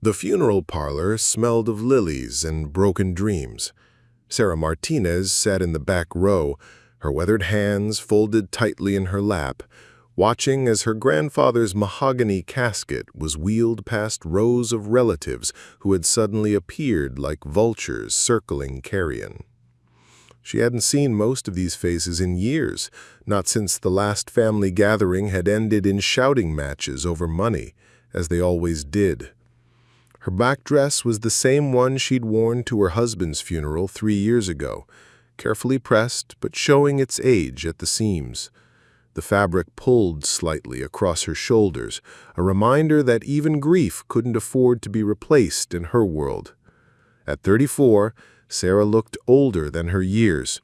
The funeral parlor smelled of lilies and broken dreams. Sarah Martinez sat in the back row, her weathered hands folded tightly in her lap, watching as her grandfather's mahogany casket was wheeled past rows of relatives who had suddenly appeared like vultures circling carrion. She hadn't seen most of these faces in years, not since the last family gathering had ended in shouting matches over money, as they always did. Her black dress was the same one she'd worn to her husband's funeral 3 years ago, carefully pressed but showing its age at the seams. The fabric pulled slightly across her shoulders, a reminder that even grief couldn't afford to be replaced in her world. At 34, Sarah looked older than her years,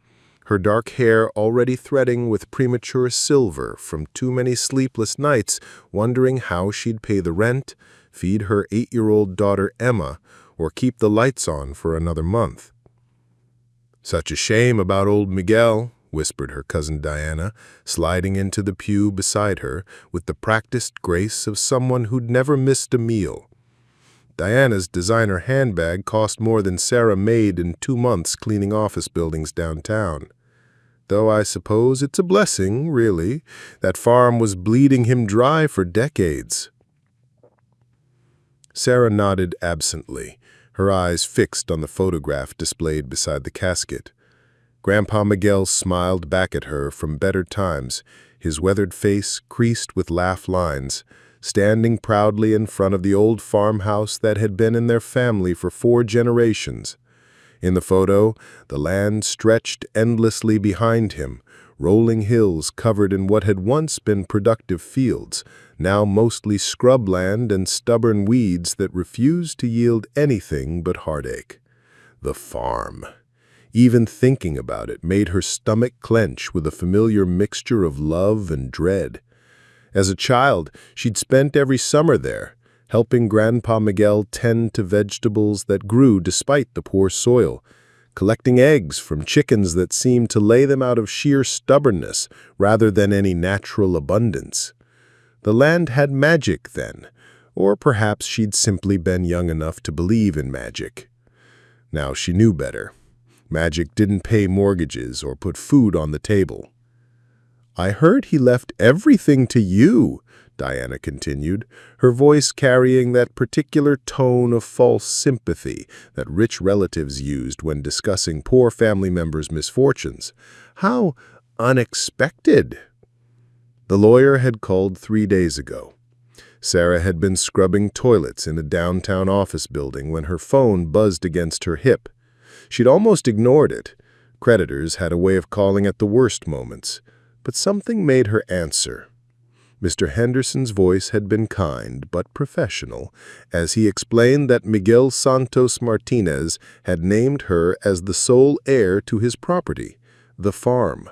her dark hair already threading with premature silver from too many sleepless nights wondering how she'd pay the rent, feed her 8-year-old daughter Emma, or keep the lights on for another month. "Such a shame about old Miguel," whispered her cousin Diana, sliding into the pew beside her with the practiced grace of someone who'd never missed a meal. Diana's designer handbag cost more than Sarah made in 2 months cleaning office buildings downtown. Though I suppose it's a blessing, really. That farm was bleeding him dry for decades. Sarah nodded absently, her eyes fixed on the photograph displayed beside the casket. Grandpa Miguel smiled back at her from better times, his weathered face creased with laugh lines, standing proudly in front of the old farmhouse that had been in their family for 4 generations. In the photo, the land stretched endlessly behind him, rolling hills covered in what had once been productive fields, now mostly scrubland and stubborn weeds that refused to yield anything but heartache. The farm. Even thinking about it made her stomach clench with a familiar mixture of love and dread. As a child, she'd spent every summer there, helping Grandpa Miguel tend to vegetables that grew despite the poor soil, collecting eggs from chickens that seemed to lay them out of sheer stubbornness rather than any natural abundance. The land had magic then, or perhaps she'd simply been young enough to believe in magic. Now she knew better. Magic didn't pay mortgages or put food on the table. "I heard he left everything to you," Diana continued, her voice carrying that particular tone of false sympathy that rich relatives used when discussing poor family members' misfortunes. "How unexpected!" The lawyer had called 3 days ago. Sarah had been scrubbing toilets in a downtown office building when her phone buzzed against her hip. She'd almost ignored it. Creditors had a way of calling at the worst moments. But something made her answer. Mr. Henderson's voice had been kind but professional, as he explained that Miguel Santos Martinez had named her as the sole heir to his property, the farm.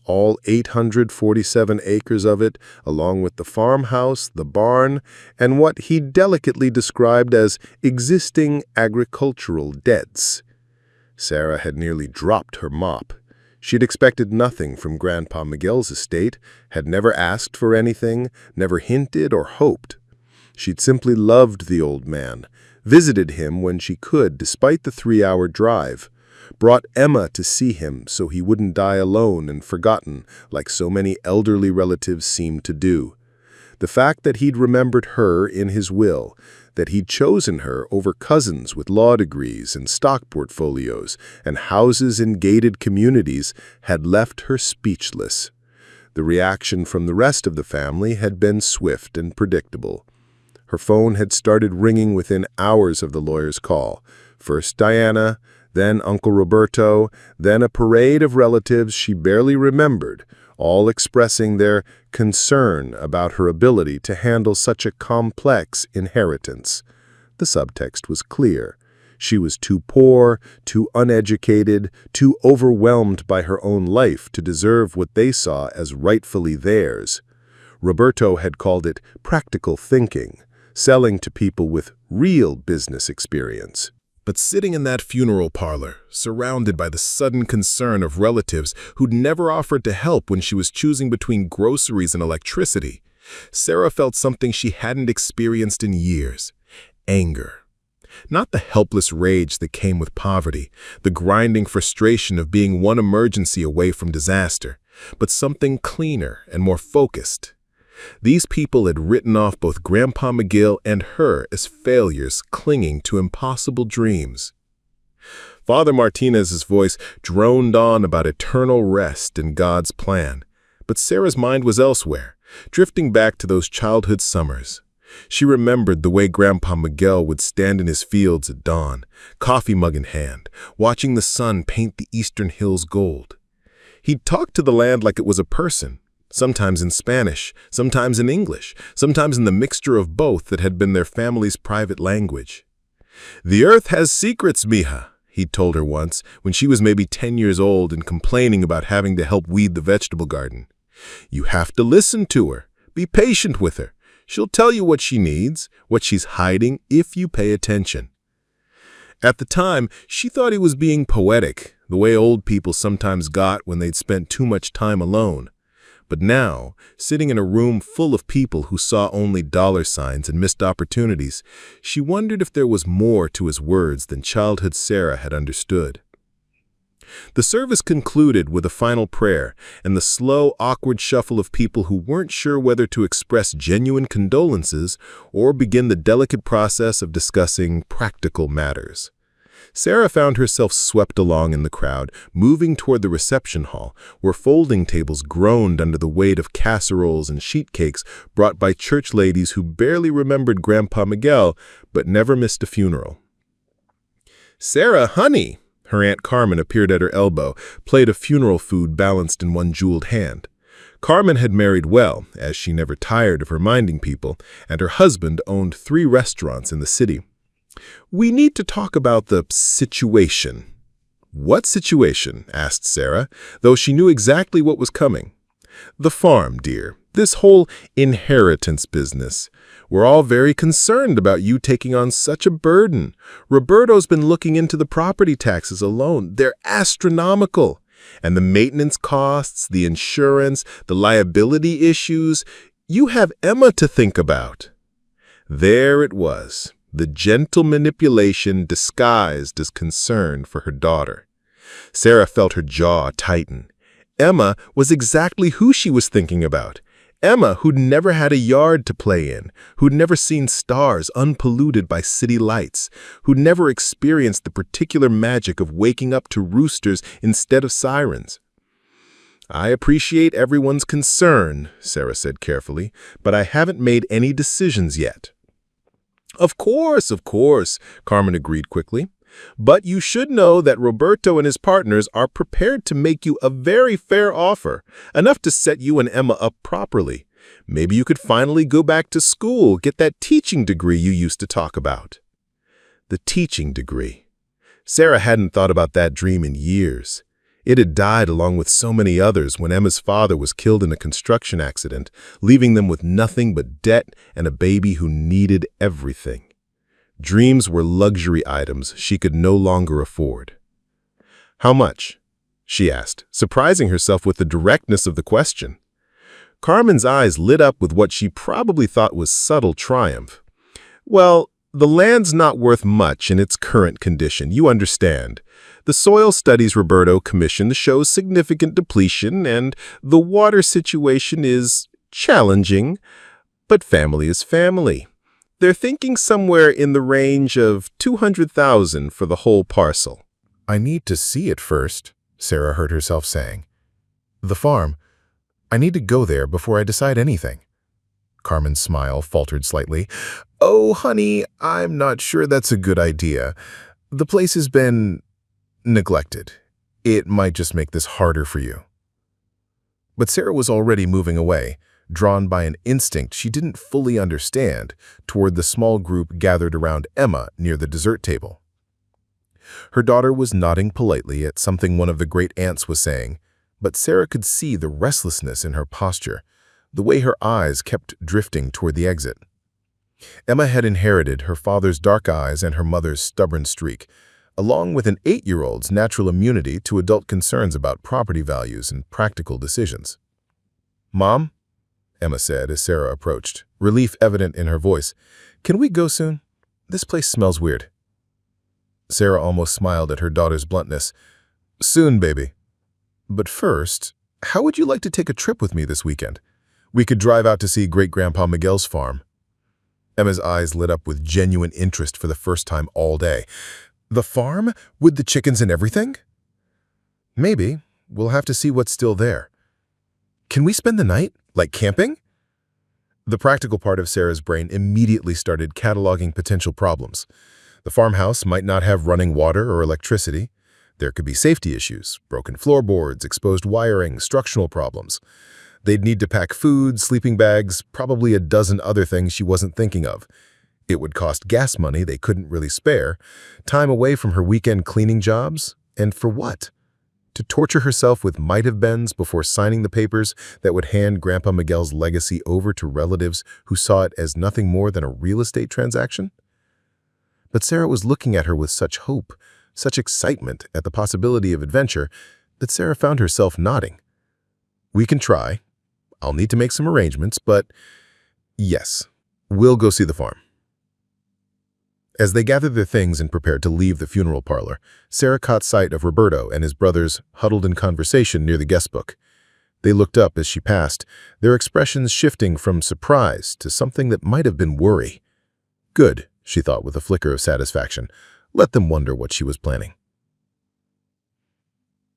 All 847 acres of it, along with the farmhouse, the barn, and what he delicately described as existing agricultural debts. Sarah had nearly dropped her mop. She'd expected nothing from Grandpa Miguel's estate, had never asked for anything, never hinted or hoped. She'd simply loved the old man, visited him when she could despite the 3-hour drive, brought Emma to see him so he wouldn't die alone and forgotten like so many elderly relatives seemed to do. The fact that he'd remembered her in his will, that he'd chosen her over cousins with law degrees and stock portfolios and houses in gated communities had left her speechless. The reaction from the rest of the family had been swift and predictable. Her phone had started ringing within hours of the lawyer's call. First Diana, then Uncle Roberto, then a parade of relatives she barely remembered, all expressing their concern about her ability to handle such a complex inheritance. The subtext was clear. She was too poor, too uneducated, too overwhelmed by her own life to deserve what they saw as rightfully theirs. Roberto had called it practical thinking, selling to people with real business experience. But sitting in that funeral parlor, surrounded by the sudden concern of relatives who'd never offered to help when she was choosing between groceries and electricity, Sarah felt something she hadn't experienced in years: anger. Not the helpless rage that came with poverty, the grinding frustration of being one emergency away from disaster, but something cleaner and more focused. These people had written off both Grandpa Miguel and her as failures clinging to impossible dreams. Father Martinez's voice droned on about eternal rest and God's plan, but Sarah's mind was elsewhere, drifting back to those childhood summers. She remembered the way Grandpa Miguel would stand in his fields at dawn, coffee mug in hand, watching the sun paint the eastern hills gold. He'd talk to the land like it was a person, sometimes in Spanish, sometimes in English, sometimes in the mixture of both that had been their family's private language. "The earth has secrets, mija," he'd told her once when she was maybe 10 years old and complaining about having to help weed the vegetable garden. "You have to listen to her, be patient with her. She'll tell you what she needs, what she's hiding, if you pay attention." At the time, she thought he was being poetic, the way old people sometimes got when they'd spent too much time alone. But now, sitting in a room full of people who saw only dollar signs and missed opportunities, she wondered if there was more to his words than childhood Sarah had understood. The service concluded with a final prayer and the slow, awkward shuffle of people who weren't sure whether to express genuine condolences or begin the delicate process of discussing practical matters. Sarah found herself swept along in the crowd, moving toward the reception hall, where folding tables groaned under the weight of casseroles and sheet cakes brought by church ladies who barely remembered Grandpa Miguel but never missed a funeral. "Sarah, honey!" Her Aunt Carmen appeared at her elbow, plate of funeral food balanced in one jeweled hand. Carmen had married well, as she never tired of reminding people, and her husband owned 3 restaurants in the city. "We need to talk about the situation." "What situation?" asked Sarah, though she knew exactly what was coming. "The farm, dear. This whole inheritance business. We're all very concerned about you taking on such a burden. Roberto's been looking into the property taxes alone. They're astronomical. And the maintenance costs, the insurance, the liability issues. You have Emma to think about." There it was, the gentle manipulation disguised as concern for her daughter. Sarah felt her jaw tighten. Emma was exactly who she was thinking about. Emma, who'd never had a yard to play in, who'd never seen stars unpolluted by city lights, who'd never experienced the particular magic of waking up to roosters instead of sirens. "I appreciate everyone's concern," Sarah said carefully, "but I haven't made any decisions yet." Of course," Carmen agreed quickly. "But you should know that Roberto and his partners are prepared to make you a very fair offer, enough to set you and Emma up properly. Maybe you could finally go back to school, get that teaching degree you used to talk about." The teaching degree. Sarah hadn't thought about that dream in years. It had died along with so many others when Emma's father was killed in a construction accident, leaving them with nothing but debt and a baby who needed everything. Dreams were luxury items she could no longer afford. "How much?" she asked, surprising herself with the directness of the question. Carmen's eyes lit up with what she probably thought was subtle triumph. "Well, the land's not worth much in its current condition, you understand. The soil studies Roberto commissioned shows significant depletion, and the water situation is challenging, but family is family. They're thinking somewhere in the range of $200,000 for the whole parcel." "I need to see it first," Sarah heard herself saying. "The farm. I need to go there before I decide anything." Carmen's smile faltered slightly. "Oh, honey, I'm not sure that's a good idea. The place has been neglected. It might just make this harder for you." But Sarah was already moving away, drawn by an instinct she didn't fully understand, toward the small group gathered around Emma near the dessert table. Her daughter was nodding politely at something one of the great aunts was saying, but Sarah could see the restlessness in her posture, the way her eyes kept drifting toward the exit. Emma had inherited her father's dark eyes and her mother's stubborn streak, along with an 8-year-old's natural immunity to adult concerns about property values and practical decisions. "Mom," Emma said as Sarah approached, relief evident in her voice, "can we go soon? This place smells weird." Sarah almost smiled at her daughter's bluntness. Soon, baby. But first, how would you like to take a trip with me this weekend? We could drive out to see Great-Grandpa Miguel's farm. Emma's eyes lit up with genuine interest for the first time all day. The farm? With the chickens and everything? Maybe. We'll have to see what's still there. Can we spend the night? Like camping? The practical part of Sarah's brain immediately started cataloging potential problems. The farmhouse might not have running water or electricity. There could be safety issues, broken floorboards, exposed wiring, structural problems. They'd need to pack food, sleeping bags, probably a dozen other things she wasn't thinking of. It would cost gas money they couldn't really spare, time away from her weekend cleaning jobs, and for what? To torture herself with might-have-beens before signing the papers that would hand Grandpa Miguel's legacy over to relatives who saw it as nothing more than a real estate transaction? But Sarah was looking at her with such hope, such excitement at the possibility of adventure, that Sarah found herself nodding. We can try. I'll need to make some arrangements, but yes, we'll go see the farm. As they gathered their things and prepared to leave the funeral parlor, Sarah caught sight of Roberto and his brothers huddled in conversation near the guest book. They looked up as she passed, their expressions shifting from surprise to something that might have been worry. Good, she thought with a flicker of satisfaction. Let them wonder what she was planning.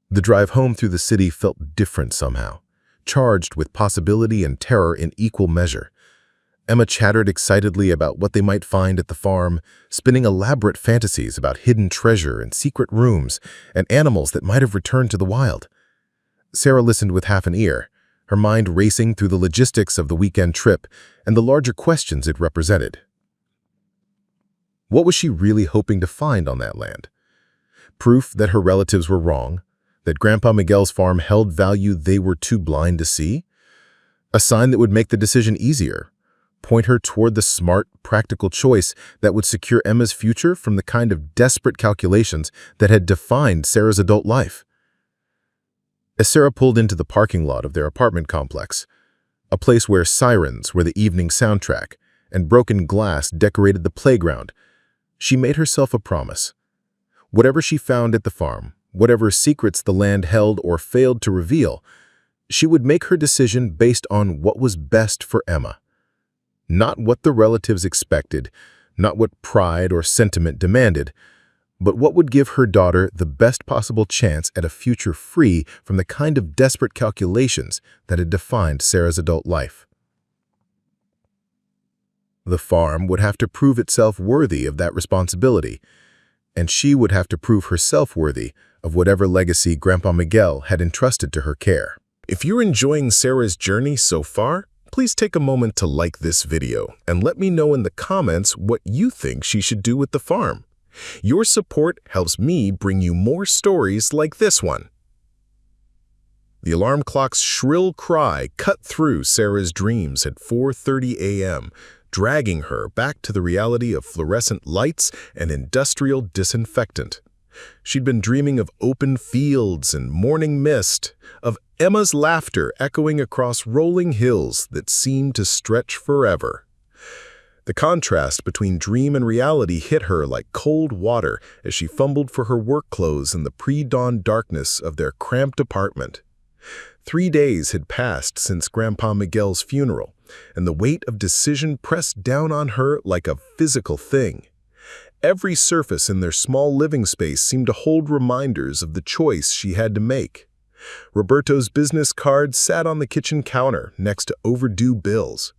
The drive home through the city felt different somehow, charged with possibility and terror in equal measure. Emma chattered excitedly about what they might find at the farm, spinning elaborate fantasies about hidden treasure and secret rooms and animals that might have returned to the wild. Sarah listened with half an ear, her mind racing through the logistics of the weekend trip and the larger questions it represented. What was she really hoping to find on that land? Proof that her relatives were wrong, that Grandpa Miguel's farm held value they were too blind to see? A sign that would make the decision easier, point her toward the smart, practical choice that would secure Emma's future from the kind of desperate calculations that had defined Sarah's adult life. As Sarah pulled into the parking lot of their apartment complex, a place where sirens were the evening soundtrack and broken glass decorated the playground, she made herself a promise. Whatever she found at the farm, whatever secrets the land held or failed to reveal, she would make her decision based on what was best for Emma. Not what the relatives expected, not what pride or sentiment demanded, but what would give her daughter the best possible chance at a future free from the kind of desperate calculations that had defined Sarah's adult life. The farm would have to prove itself worthy of that responsibility, and she would have to prove herself worthy of whatever legacy Grandpa Miguel had entrusted to her care. If you're enjoying Sarah's journey so far, please take a moment to like this video and let me know in the comments what you think she should do with the farm. Your support helps me bring you more stories like this one. The alarm clock's shrill cry cut through Sarah's dreams at 4:30 a.m., dragging her back to the reality of fluorescent lights and industrial disinfectant. She'd been dreaming of open fields and morning mist, of Emma's laughter echoing across rolling hills that seemed to stretch forever. The contrast between dream and reality hit her like cold water as she fumbled for her work clothes in the pre-dawn darkness of their cramped apartment. 3 days had passed since Grandpa Miguel's funeral, and the weight of decision pressed down on her like a physical thing. Every surface in their small living space seemed to hold reminders of the choice she had to make. Roberto's business card sat on the kitchen counter next to overdue bills.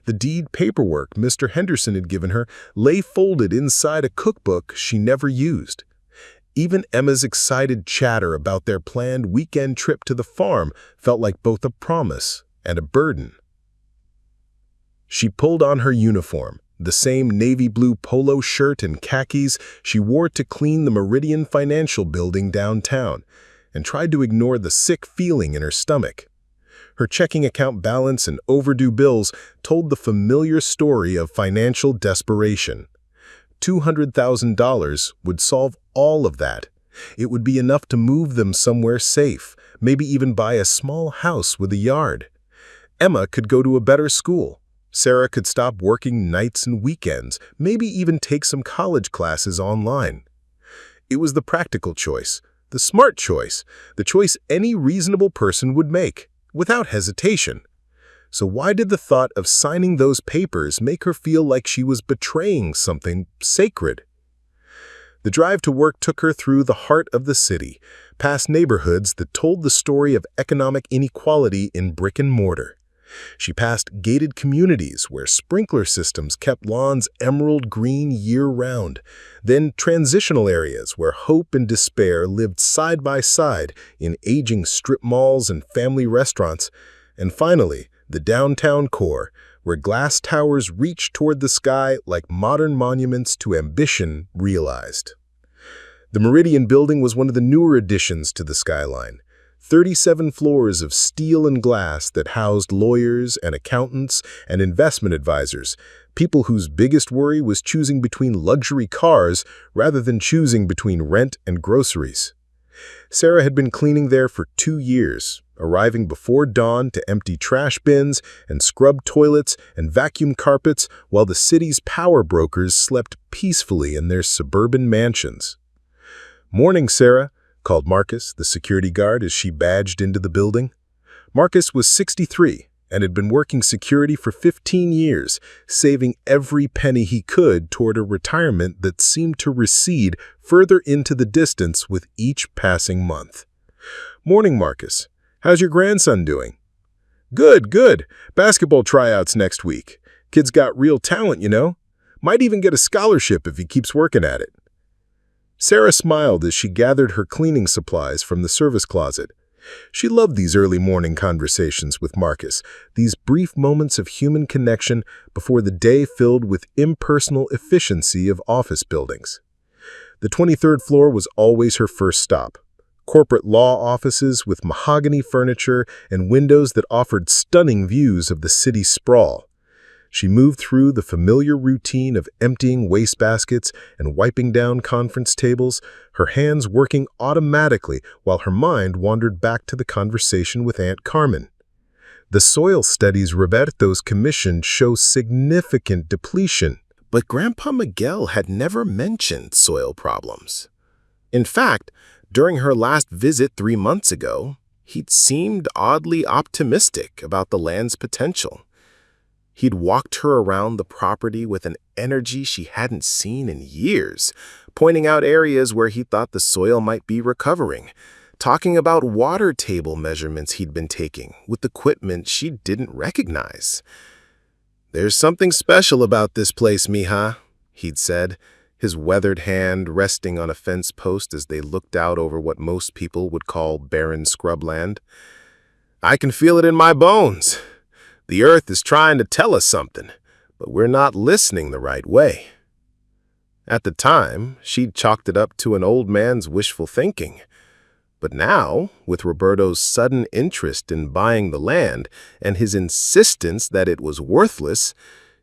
The deed paperwork Mr. Henderson had given her lay folded inside a cookbook she never used. Even Emma's excited chatter about their planned weekend trip to the farm felt like both a promise and a burden. She pulled on her uniform, the same navy blue polo shirt and khakis she wore to clean the Meridian Financial Building downtown, and tried to ignore the sick feeling in her stomach. Her checking account balance and overdue bills told the familiar story of financial desperation. $200,000 would solve all of that. It would be enough to move them somewhere safe, maybe even buy a small house with a yard. Emma could go to a better school. Sarah could stop working nights and weekends, maybe even take some college classes online. It was the practical choice, the smart choice, the choice any reasonable person would make, without hesitation. So why did the thought of signing those papers make her feel like she was betraying something sacred? The drive to work took her through the heart of the city, past neighborhoods that told the story of economic inequality in brick and mortar. She passed gated communities where sprinkler systems kept lawns emerald green year-round, then transitional areas where hope and despair lived side by side in aging strip malls and family restaurants, and finally, the downtown core, where glass towers reached toward the sky like modern monuments to ambition realized. The Meridian building was one of the newer additions to the skyline. 37 floors of steel and glass that housed lawyers and accountants and investment advisors, people whose biggest worry was choosing between luxury cars rather than choosing between rent and groceries. Sarah had been cleaning there for 2 years, arriving before dawn to empty trash bins and scrub toilets and vacuum carpets while the city's power brokers slept peacefully in their suburban mansions. "Morning, Sarah," called Marcus, the security guard, as she badged into the building. Marcus was 63 and had been working security for 15 years, saving every penny he could toward a retirement that seemed to recede further into the distance with each passing month. "Morning, Marcus. How's your grandson doing?" "Good, good. Basketball tryouts next week. Kid's got real talent, you know. Might even get a scholarship if he keeps working at it." Sarah smiled as she gathered her cleaning supplies from the service closet. She loved these early morning conversations with Marcus, these brief moments of human connection before the day filled with impersonal efficiency of office buildings. The 23rd floor was always her first stop. Corporate law offices with mahogany furniture and windows that offered stunning views of the city sprawl. She moved through the familiar routine of emptying wastebaskets and wiping down conference tables, her hands working automatically while her mind wandered back to the conversation with Aunt Carmen. The soil studies Roberto's commissioned show significant depletion, but Grandpa Miguel had never mentioned soil problems. In fact, during her last visit 3 months ago, he'd seemed oddly optimistic about the land's potential. He'd walked her around the property with an energy she hadn't seen in years, pointing out areas where he thought the soil might be recovering, talking about water table measurements he'd been taking with equipment she didn't recognize. "There's something special about this place, mija," he'd said, his weathered hand resting on a fence post as they looked out over what most people would call barren scrubland. "I can feel it in my bones. The earth is trying to tell us something, but we're not listening the right way." At the time, she'd chalked it up to an old man's wishful thinking. But now, with Roberto's sudden interest in buying the land and his insistence that it was worthless,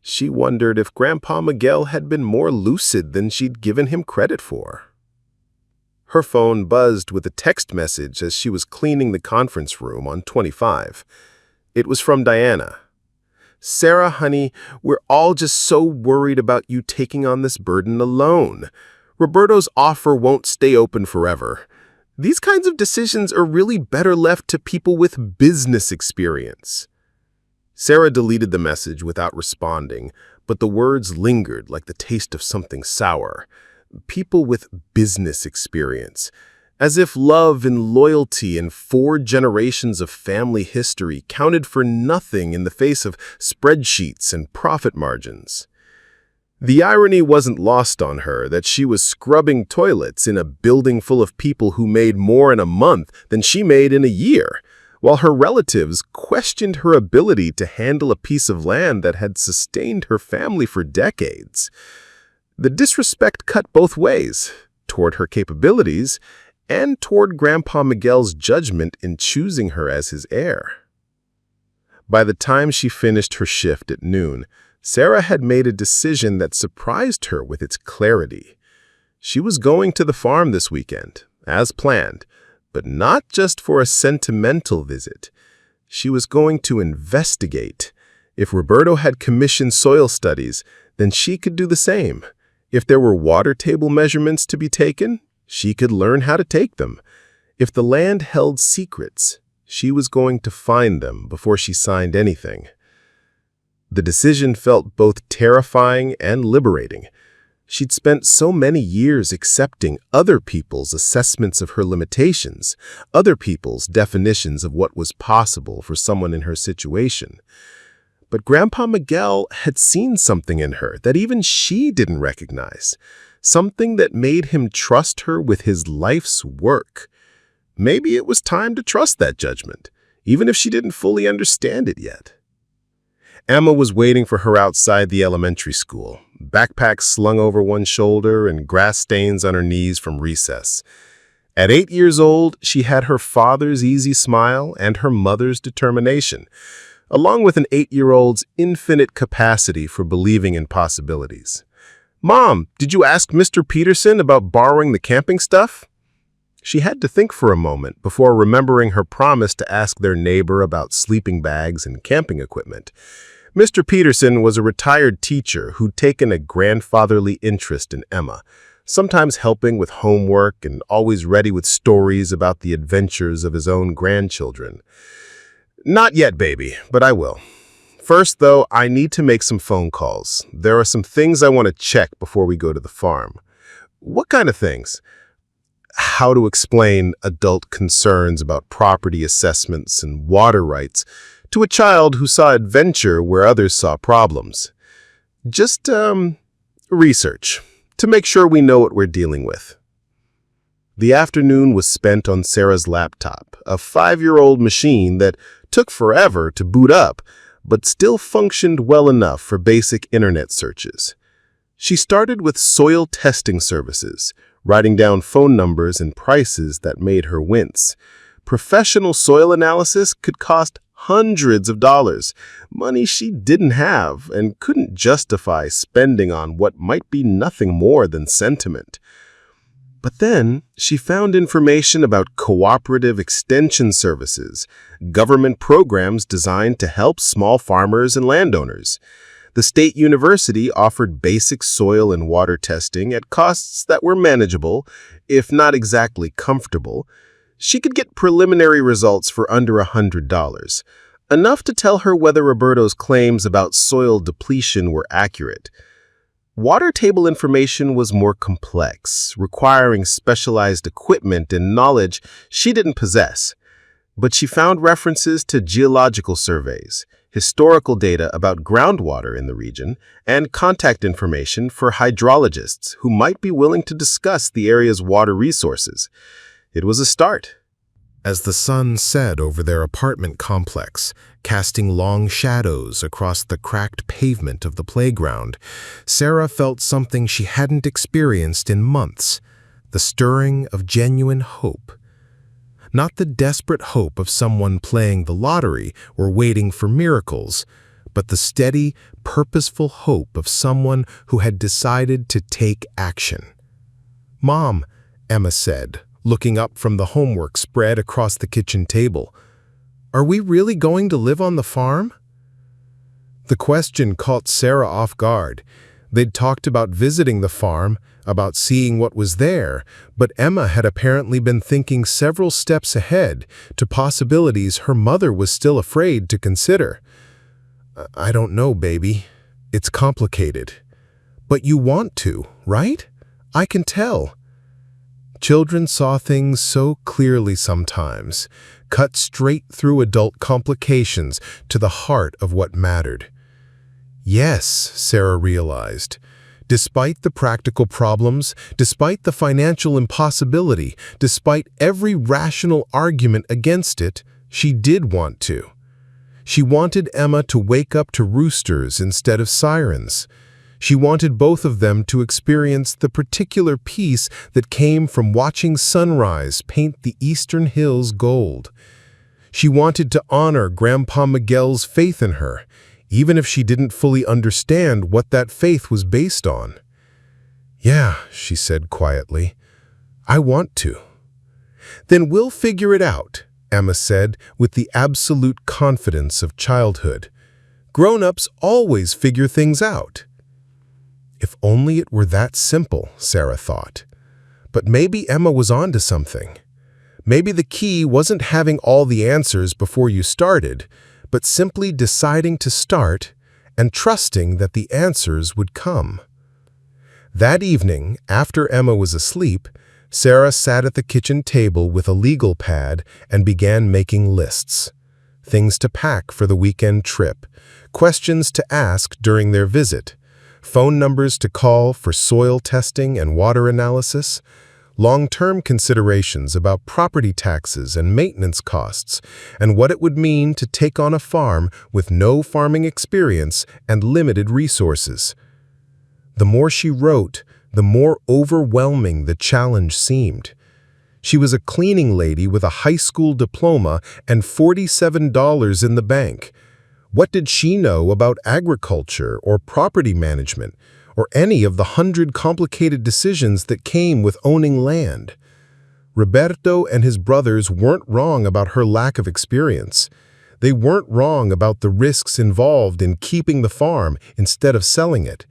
she wondered if Grandpa Miguel had been more lucid than she'd given him credit for. Her phone buzzed with a text message as she was cleaning the conference room on 25. It was from Diana. "Sarah, honey, we're all just so worried about you taking on this burden alone. Roberto's offer won't stay open forever. These kinds of decisions are really better left to people with business experience." Sarah deleted the message without responding, but the words lingered like the taste of something sour. People with business experience. As if love and loyalty and 4 generations of family history counted for nothing in the face of spreadsheets and profit margins. The irony wasn't lost on her that she was scrubbing toilets in a building full of people who made more in a month than she made in a year, while her relatives questioned her ability to handle a piece of land that had sustained her family for decades. The disrespect cut both ways, toward her capabilities and toward Grandpa Miguel's judgment in choosing her as his heir. By the time she finished her shift at noon, Sarah had made a decision that surprised her with its clarity. She was going to the farm this weekend, as planned, but not just for a sentimental visit. She was going to investigate. If Roberto had commissioned soil studies, then she could do the same. If there were water table measurements to be taken, she could learn how to take them. If the land held secrets, she was going to find them before she signed anything. The decision felt both terrifying and liberating. She'd spent so many years accepting other people's assessments of her limitations, other people's definitions of what was possible for someone in her situation. But Grandpa Miguel had seen something in her that even she didn't recognize, something that made him trust her with his life's work. Maybe it was time to trust that judgment, even if she didn't fully understand it yet. Emma was waiting for her outside the elementary school, backpack slung over one shoulder and grass stains on her knees from recess. At 8 years old, she had her father's easy smile and her mother's determination, along with an 8-year-old's infinite capacity for believing in possibilities. "Mom, did you ask Mr. Peterson about borrowing the camping stuff?" She had to think for a moment before remembering her promise to ask their neighbor about sleeping bags and camping equipment. Mr. Peterson was a retired teacher who'd taken a grandfatherly interest in Emma, sometimes helping with homework and always ready with stories about the adventures of his own grandchildren. "Not yet, baby, but I will. First, though, I need to make some phone calls. There are some things I want to check before we go to the farm." "What kind of things?" How to explain adult concerns about property assessments and water rights to a child who saw adventure where others saw problems. Just, research, to make sure we know what we're dealing with. The afternoon was spent on Sarah's laptop, a 5-year-old machine that took forever to boot up, but still functioned well enough for basic internet searches. She started with soil testing services, writing down phone numbers and prices that made her wince. Professional soil analysis could cost hundreds of dollars, money she didn't have and couldn't justify spending on what might be nothing more than sentiment. But then she found information about cooperative extension services, government programs designed to help small farmers and landowners. The state university offered basic soil and water testing at costs that were manageable, if not exactly comfortable. She could get preliminary results for under $100, enough to tell her whether Roberto's claims about soil depletion were accurate. Water table information was more complex, requiring specialized equipment and knowledge she didn't possess. But she found references to geological surveys, historical data about groundwater in the region, and contact information for hydrologists who might be willing to discuss the area's water resources. It was a start. As the sun set over their apartment complex, casting long shadows across the cracked pavement of the playground, Sarah felt something she hadn't experienced in months, the stirring of genuine hope. Not the desperate hope of someone playing the lottery or waiting for miracles, but the steady, purposeful hope of someone who had decided to take action. "Mom," Emma said, looking up from the homework spread across the kitchen table, "are we really going to live on the farm?" The question caught Sarah off guard. They'd talked about visiting the farm, about seeing what was there, but Emma had apparently been thinking several steps ahead to possibilities her mother was still afraid to consider. "I don't know, baby. It's complicated. But you want to, right? I can tell." Children saw things so clearly sometimes, cut straight through adult complications to the heart of what mattered. Yes, Sarah realized. Despite the practical problems, despite the financial impossibility, despite every rational argument against it, she did want to. She wanted Emma to wake up to roosters instead of sirens. She wanted both of them to experience the particular peace that came from watching sunrise paint the eastern hills gold. She wanted to honor Grandpa Miguel's faith in her, even if she didn't fully understand what that faith was based on. "Yeah," she said quietly, "I want to." "Then we'll figure it out," Emma said with the absolute confidence of childhood. "Grown-ups always figure things out." If only it were that simple, Sarah thought. But maybe Emma was onto something. Maybe the key wasn't having all the answers before you started, but simply deciding to start and trusting that the answers would come. That evening, after Emma was asleep, Sarah sat at the kitchen table with a legal pad and began making lists. Things to pack for the weekend trip, questions to ask during their visit, phone numbers to call for soil testing and water analysis, long-term considerations about property taxes and maintenance costs, and what it would mean to take on a farm with no farming experience and limited resources. The more she wrote, the more overwhelming the challenge seemed. She was a cleaning lady with a high school diploma and $47 in the bank. What did she know about agriculture or property management, or any of the 100 complicated decisions that came with owning land? Roberto and his brothers weren't wrong about her lack of experience. They weren't wrong about the risks involved in keeping the farm instead of selling it.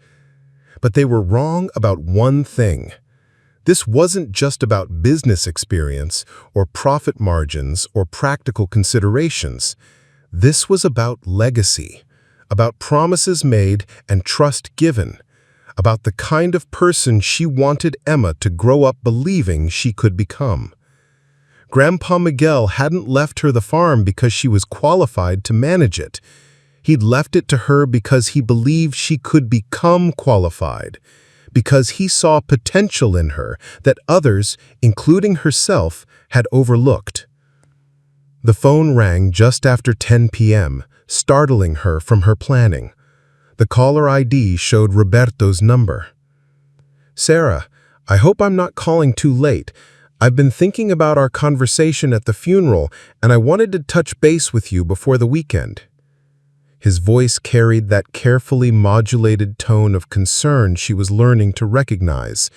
But they were wrong about one thing. This wasn't just about business experience or profit margins or practical considerations. This was about legacy, about promises made and trust given, about the kind of person she wanted Emma to grow up believing she could become. Grandpa Miguel hadn't left her the farm because she was qualified to manage it. He'd left it to her because he believed she could become qualified, because he saw potential in her that others, including herself, had overlooked. The phone rang just after 10 p.m., startling her from her planning. The caller ID showed Roberto's number. "Sarah, I hope I'm not calling too late. I've been thinking about our conversation at the funeral, and I wanted to touch base with you before the weekend." His voice carried that carefully modulated tone of concern she was learning to recognize,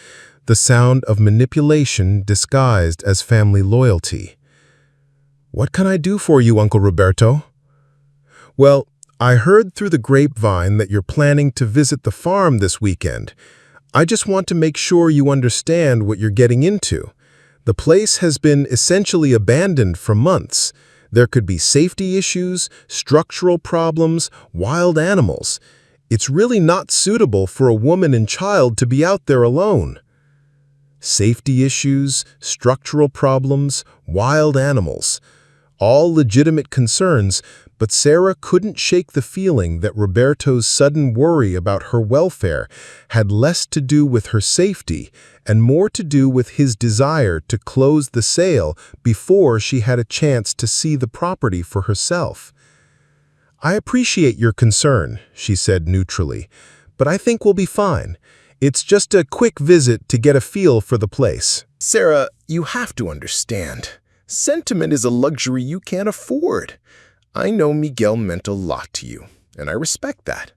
the sound of manipulation disguised as family loyalty. "What can I do for you, Uncle Roberto?" "Well, I heard through the grapevine that you're planning to visit the farm this weekend. I just want to make sure you understand what you're getting into. The place has been essentially abandoned for months. There could be safety issues, structural problems, wild animals. It's really not suitable for a woman and child to be out there alone." Safety issues, structural problems, wild animals. All legitimate concerns, but Sarah couldn't shake the feeling that Roberto's sudden worry about her welfare had less to do with her safety and more to do with his desire to close the sale before she had a chance to see the property for herself. "I appreciate your concern," she said neutrally, "but I think we'll be fine. It's just a quick visit to get a feel for the place." Sarah, you have to understand. Sentiment is a luxury you can't afford. I know Miguel meant a lot to you, and I respect that.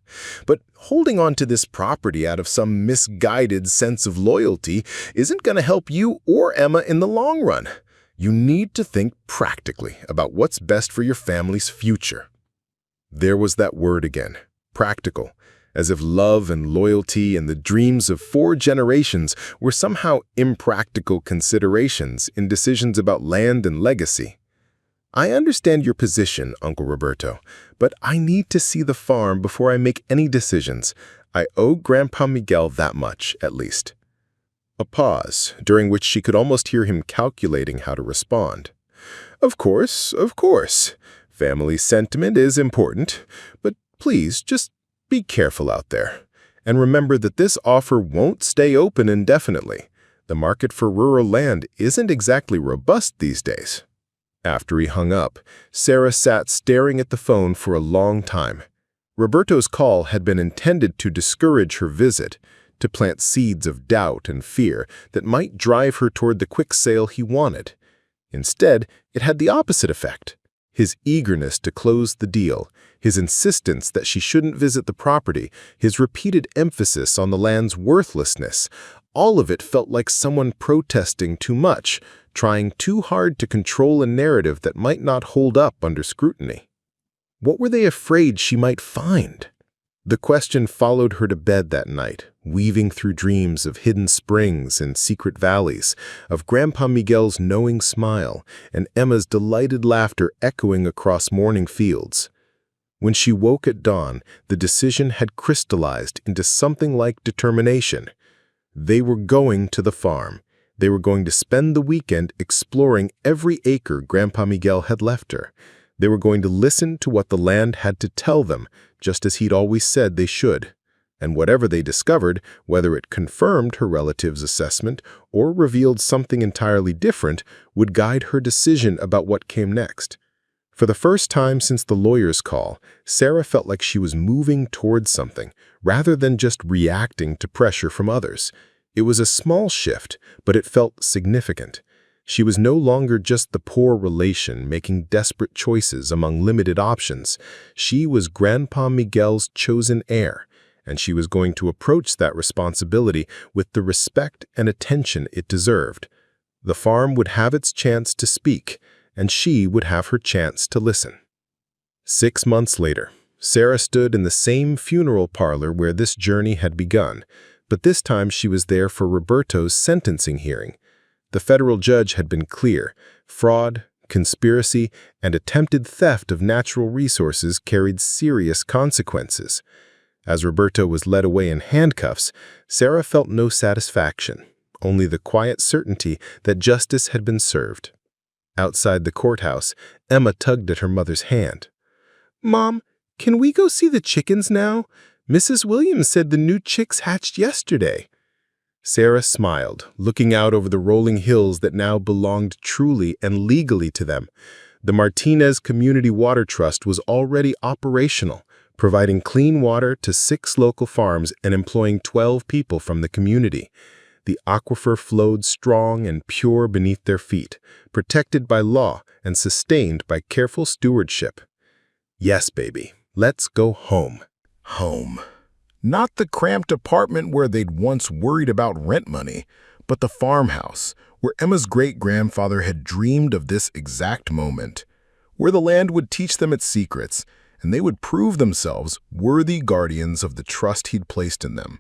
But holding on to this property out of some misguided sense of loyalty isn't going to help you or Emma in the long run. You need to think practically about what's best for your family's future. There was that word again, practical, as if love and loyalty and the dreams of 4 generations were somehow impractical considerations in decisions about land and legacy. I understand your position, Uncle Roberto, but I need to see the farm before I make any decisions. I owe Grandpa Miguel that much, at least. A pause, during which she could almost hear him calculating how to respond. Of course. Family sentiment is important, but please just be careful out there. And remember that this offer won't stay open indefinitely. The market for rural land isn't exactly robust these days. After he hung up, Sarah sat staring at the phone for a long time. Roberto's call had been intended to discourage her visit, to plant seeds of doubt and fear that might drive her toward the quick sale he wanted. Instead, it had the opposite effect. His eagerness to close the deal, his insistence that she shouldn't visit the property, his repeated emphasis on the land's worthlessness, all of it felt like someone protesting too much, trying too hard to control a narrative that might not hold up under scrutiny. What were they afraid she might find? The question followed her to bed that night, weaving through dreams of hidden springs and secret valleys, of Grandpa Miguel's knowing smile and Emma's delighted laughter echoing across morning fields. When she woke at dawn, the decision had crystallized into something like determination. They were going to the farm. They were going to spend the weekend exploring every acre Grandpa Miguel had left her. They were going to listen to what the land had to tell them, just as he'd always said they should. And whatever they discovered, whether it confirmed her relative's assessment or revealed something entirely different, would guide her decision about what came next. For the first time since the lawyer's call, Sarah felt like she was moving towards something, rather than just reacting to pressure from others. It was a small shift, but it felt significant. She was no longer just the poor relation making desperate choices among limited options. She was Grandpa Miguel's chosen heir, and she was going to approach that responsibility with the respect and attention it deserved. The farm would have its chance to speak, and she would have her chance to listen. 6 months later, Sarah stood in the same funeral parlor where this journey had begun, but this time she was there for Roberto's sentencing hearing. The federal judge had been clear. Fraud, conspiracy, and attempted theft of natural resources carried serious consequences. As Roberto was led away in handcuffs, Sarah felt no satisfaction, only the quiet certainty that justice had been served. Outside the courthouse, Emma tugged at her mother's hand. "Mom, can we go see the chickens now? Mrs. Williams said the new chicks hatched yesterday." Sarah smiled, looking out over the rolling hills that now belonged truly and legally to them. The Martinez Community Water Trust was already operational, providing clean water to 6 local farms and employing 12 people from the community. The aquifer flowed strong and pure beneath their feet, protected by law and sustained by careful stewardship. Yes, baby, let's go home. Home. Not the cramped apartment where they'd once worried about rent money, but the farmhouse, where Emma's great-grandfather had dreamed of this exact moment, where the land would teach them its secrets, and they would prove themselves worthy guardians of the trust he'd placed in them.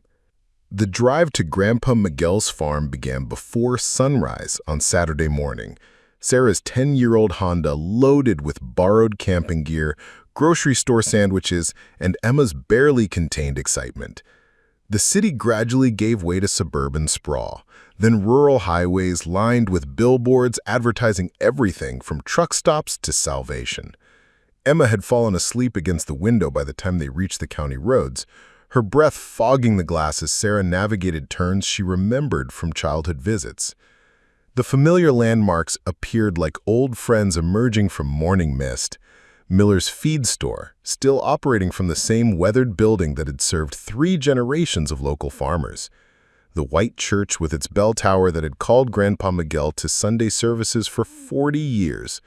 The drive to Grandpa Miguel's farm began before sunrise on Saturday morning. Sarah's 10-year-old Honda loaded with borrowed camping gear, grocery store sandwiches, and Emma's barely contained excitement. The city gradually gave way to suburban sprawl, then rural highways lined with billboards advertising everything from truck stops to salvation. Emma had fallen asleep against the window by the time they reached the county roads, her breath fogging the glass as Sarah navigated turns she remembered from childhood visits. The familiar landmarks appeared like old friends emerging from morning mist. Miller's feed store, still operating from the same weathered building that had served 3 generations of local farmers. The white church with its bell tower that had called Grandpa Miguel to Sunday services for 40 years.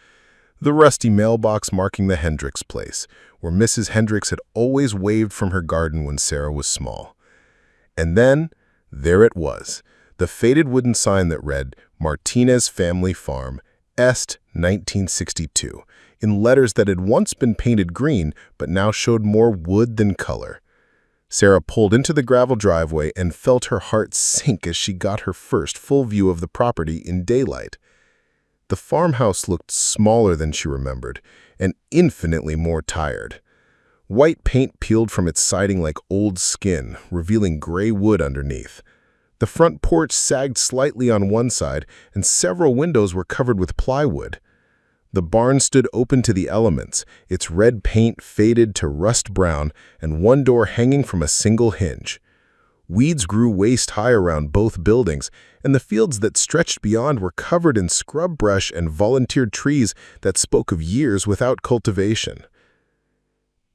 The rusty mailbox marking the Hendricks place, where Mrs. Hendricks had always waved from her garden when Sarah was small. And then, there it was, the faded wooden sign that read, Martinez Family Farm, Est 1962, in letters that had once been painted green but now showed more wood than color. Sarah pulled into the gravel driveway and felt her heart sink as she got her first full view of the property in daylight. The farmhouse looked smaller than she remembered, and infinitely more tired. White paint peeled from its siding like old skin, revealing gray wood underneath. The front porch sagged slightly on one side, and several windows were covered with plywood. The barn stood open to the elements, its red paint faded to rust brown and one door hanging from a single hinge. Weeds grew waist-high around both buildings, and the fields that stretched beyond were covered in scrub brush and volunteered trees that spoke of years without cultivation.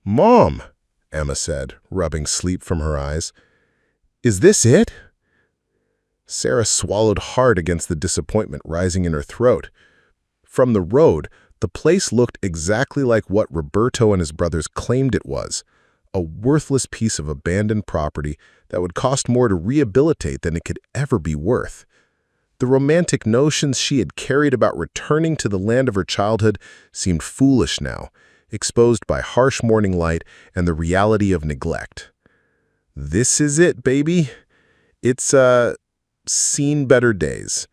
"Mom," Emma said, rubbing sleep from her eyes, "is this it?" Sarah swallowed hard against the disappointment rising in her throat. From the road, the place looked exactly like what Roberto and his brothers claimed it was, a worthless piece of abandoned property that would cost more to rehabilitate than it could ever be worth. The romantic notions she had carried about returning to the land of her childhood seemed foolish now, exposed by harsh morning light and the reality of neglect. This is it, baby. It's, seen better days.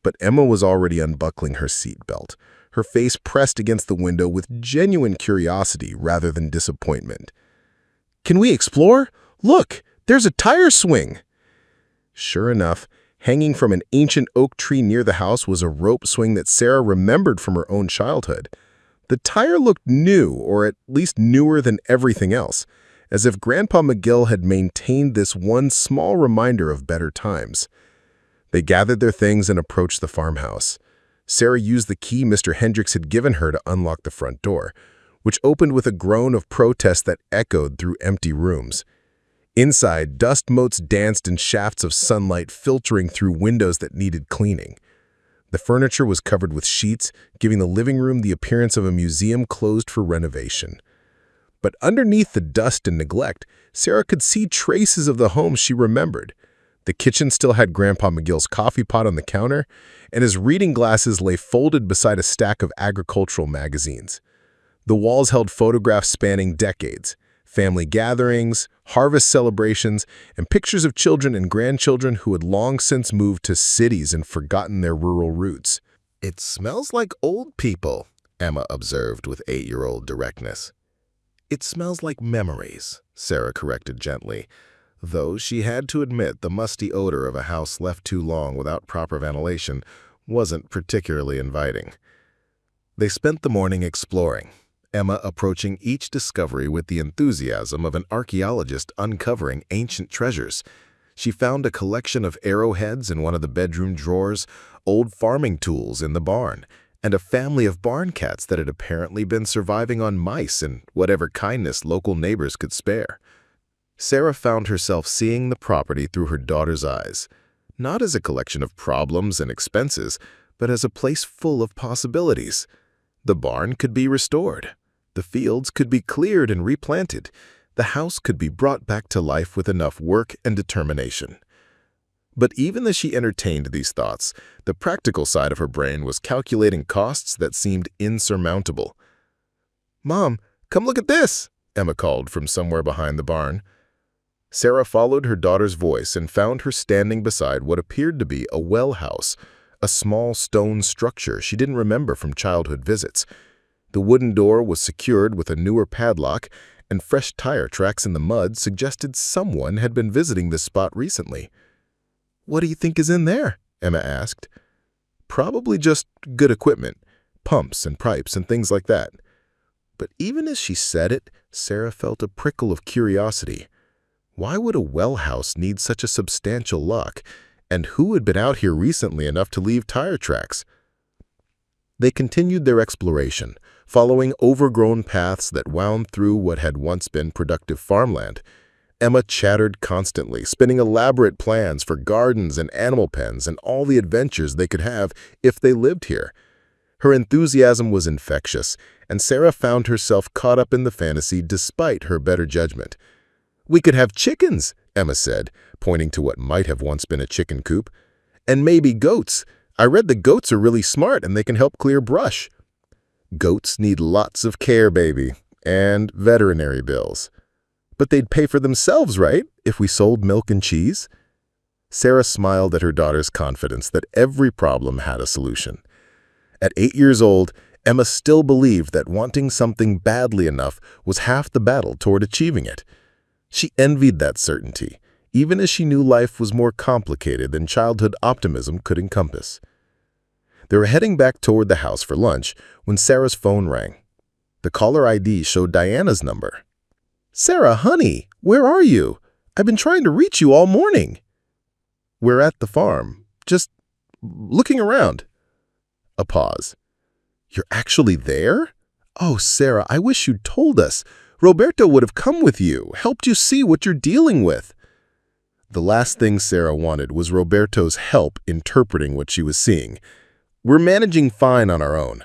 But Emma was already unbuckling her seatbelt, her face pressed against the window with genuine curiosity rather than disappointment. "Can we explore? Look, there's a tire swing!" Sure enough, hanging from an ancient oak tree near the house was a rope swing that Sarah remembered from her own childhood. The tire looked new, or at least newer than everything else, as if Grandpa Miguel had maintained this one small reminder of better times. They gathered their things and approached the farmhouse. Sarah used the key Mr. Hendricks had given her to unlock the front door, which opened with a groan of protest that echoed through empty rooms. Inside, dust motes danced in shafts of sunlight filtering through windows that needed cleaning. The furniture was covered with sheets, giving the living room the appearance of a museum closed for renovation. But underneath the dust and neglect, Sarah could see traces of the home she remembered. The kitchen still had Grandpa Miguel's coffee pot on the counter, and his reading glasses lay folded beside a stack of agricultural magazines. The walls held photographs spanning decades, family gatherings, harvest celebrations, and pictures of children and grandchildren who had long since moved to cities and forgotten their rural roots. "It smells like old people," Emma observed with 8-year-old directness. "It smells like memories," Sarah corrected gently, though she had to admit the musty odor of a house left too long without proper ventilation wasn't particularly inviting. They spent the morning exploring, Emma approaching each discovery with the enthusiasm of an archaeologist uncovering ancient treasures. She found a collection of arrowheads in one of the bedroom drawers, old farming tools in the barn, and a family of barn cats that had apparently been surviving on mice and whatever kindness local neighbors could spare. Sarah found herself seeing the property through her daughter's eyes, not as a collection of problems and expenses, but as a place full of possibilities. The barn could be restored. The fields could be cleared and replanted. The house could be brought back to life with enough work and determination. But even as she entertained these thoughts, the practical side of her brain was calculating costs that seemed insurmountable. "Mom, come look at this," Emma called from somewhere behind the barn. Sarah followed her daughter's voice and found her standing beside what appeared to be a well house, a small stone structure she didn't remember from childhood visits. The wooden door was secured with a newer padlock, and fresh tire tracks in the mud suggested someone had been visiting this spot recently. "What do you think is in there?" Emma asked. "Probably just good equipment, pumps and pipes and things like that." But even as she said it, Sarah felt a prickle of curiosity. Why would a well house need such a substantial lock, and who had been out here recently enough to leave tire tracks? They continued their exploration, following overgrown paths that wound through what had once been productive farmland. Emma chattered constantly, spinning elaborate plans for gardens and animal pens and all the adventures they could have if they lived here. Her enthusiasm was infectious, and Sarah found herself caught up in the fantasy despite her better judgment. "We could have chickens," Emma said, pointing to what might have once been a chicken coop. "And maybe goats. I read the goats are really smart and they can help clear brush." "Goats need lots of care, baby, and veterinary bills." "But they'd pay for themselves, right, if we sold milk and cheese?" Sarah smiled at her daughter's confidence that every problem had a solution. At 8 years old, Emma still believed that wanting something badly enough was half the battle toward achieving it. She envied that certainty, even as she knew life was more complicated than childhood optimism could encompass. They were heading back toward the house for lunch when Sarah's phone rang. The caller ID showed Diana's number. "Sarah, honey, where are you? I've been trying to reach you all morning." "We're at the farm, just looking around." A pause. "You're actually there? Oh, Sarah, I wish you'd told us. Roberto would have come with you, helped you see what you're dealing with." The last thing Sarah wanted was Roberto's help interpreting what she was seeing. "We're managing fine on our own."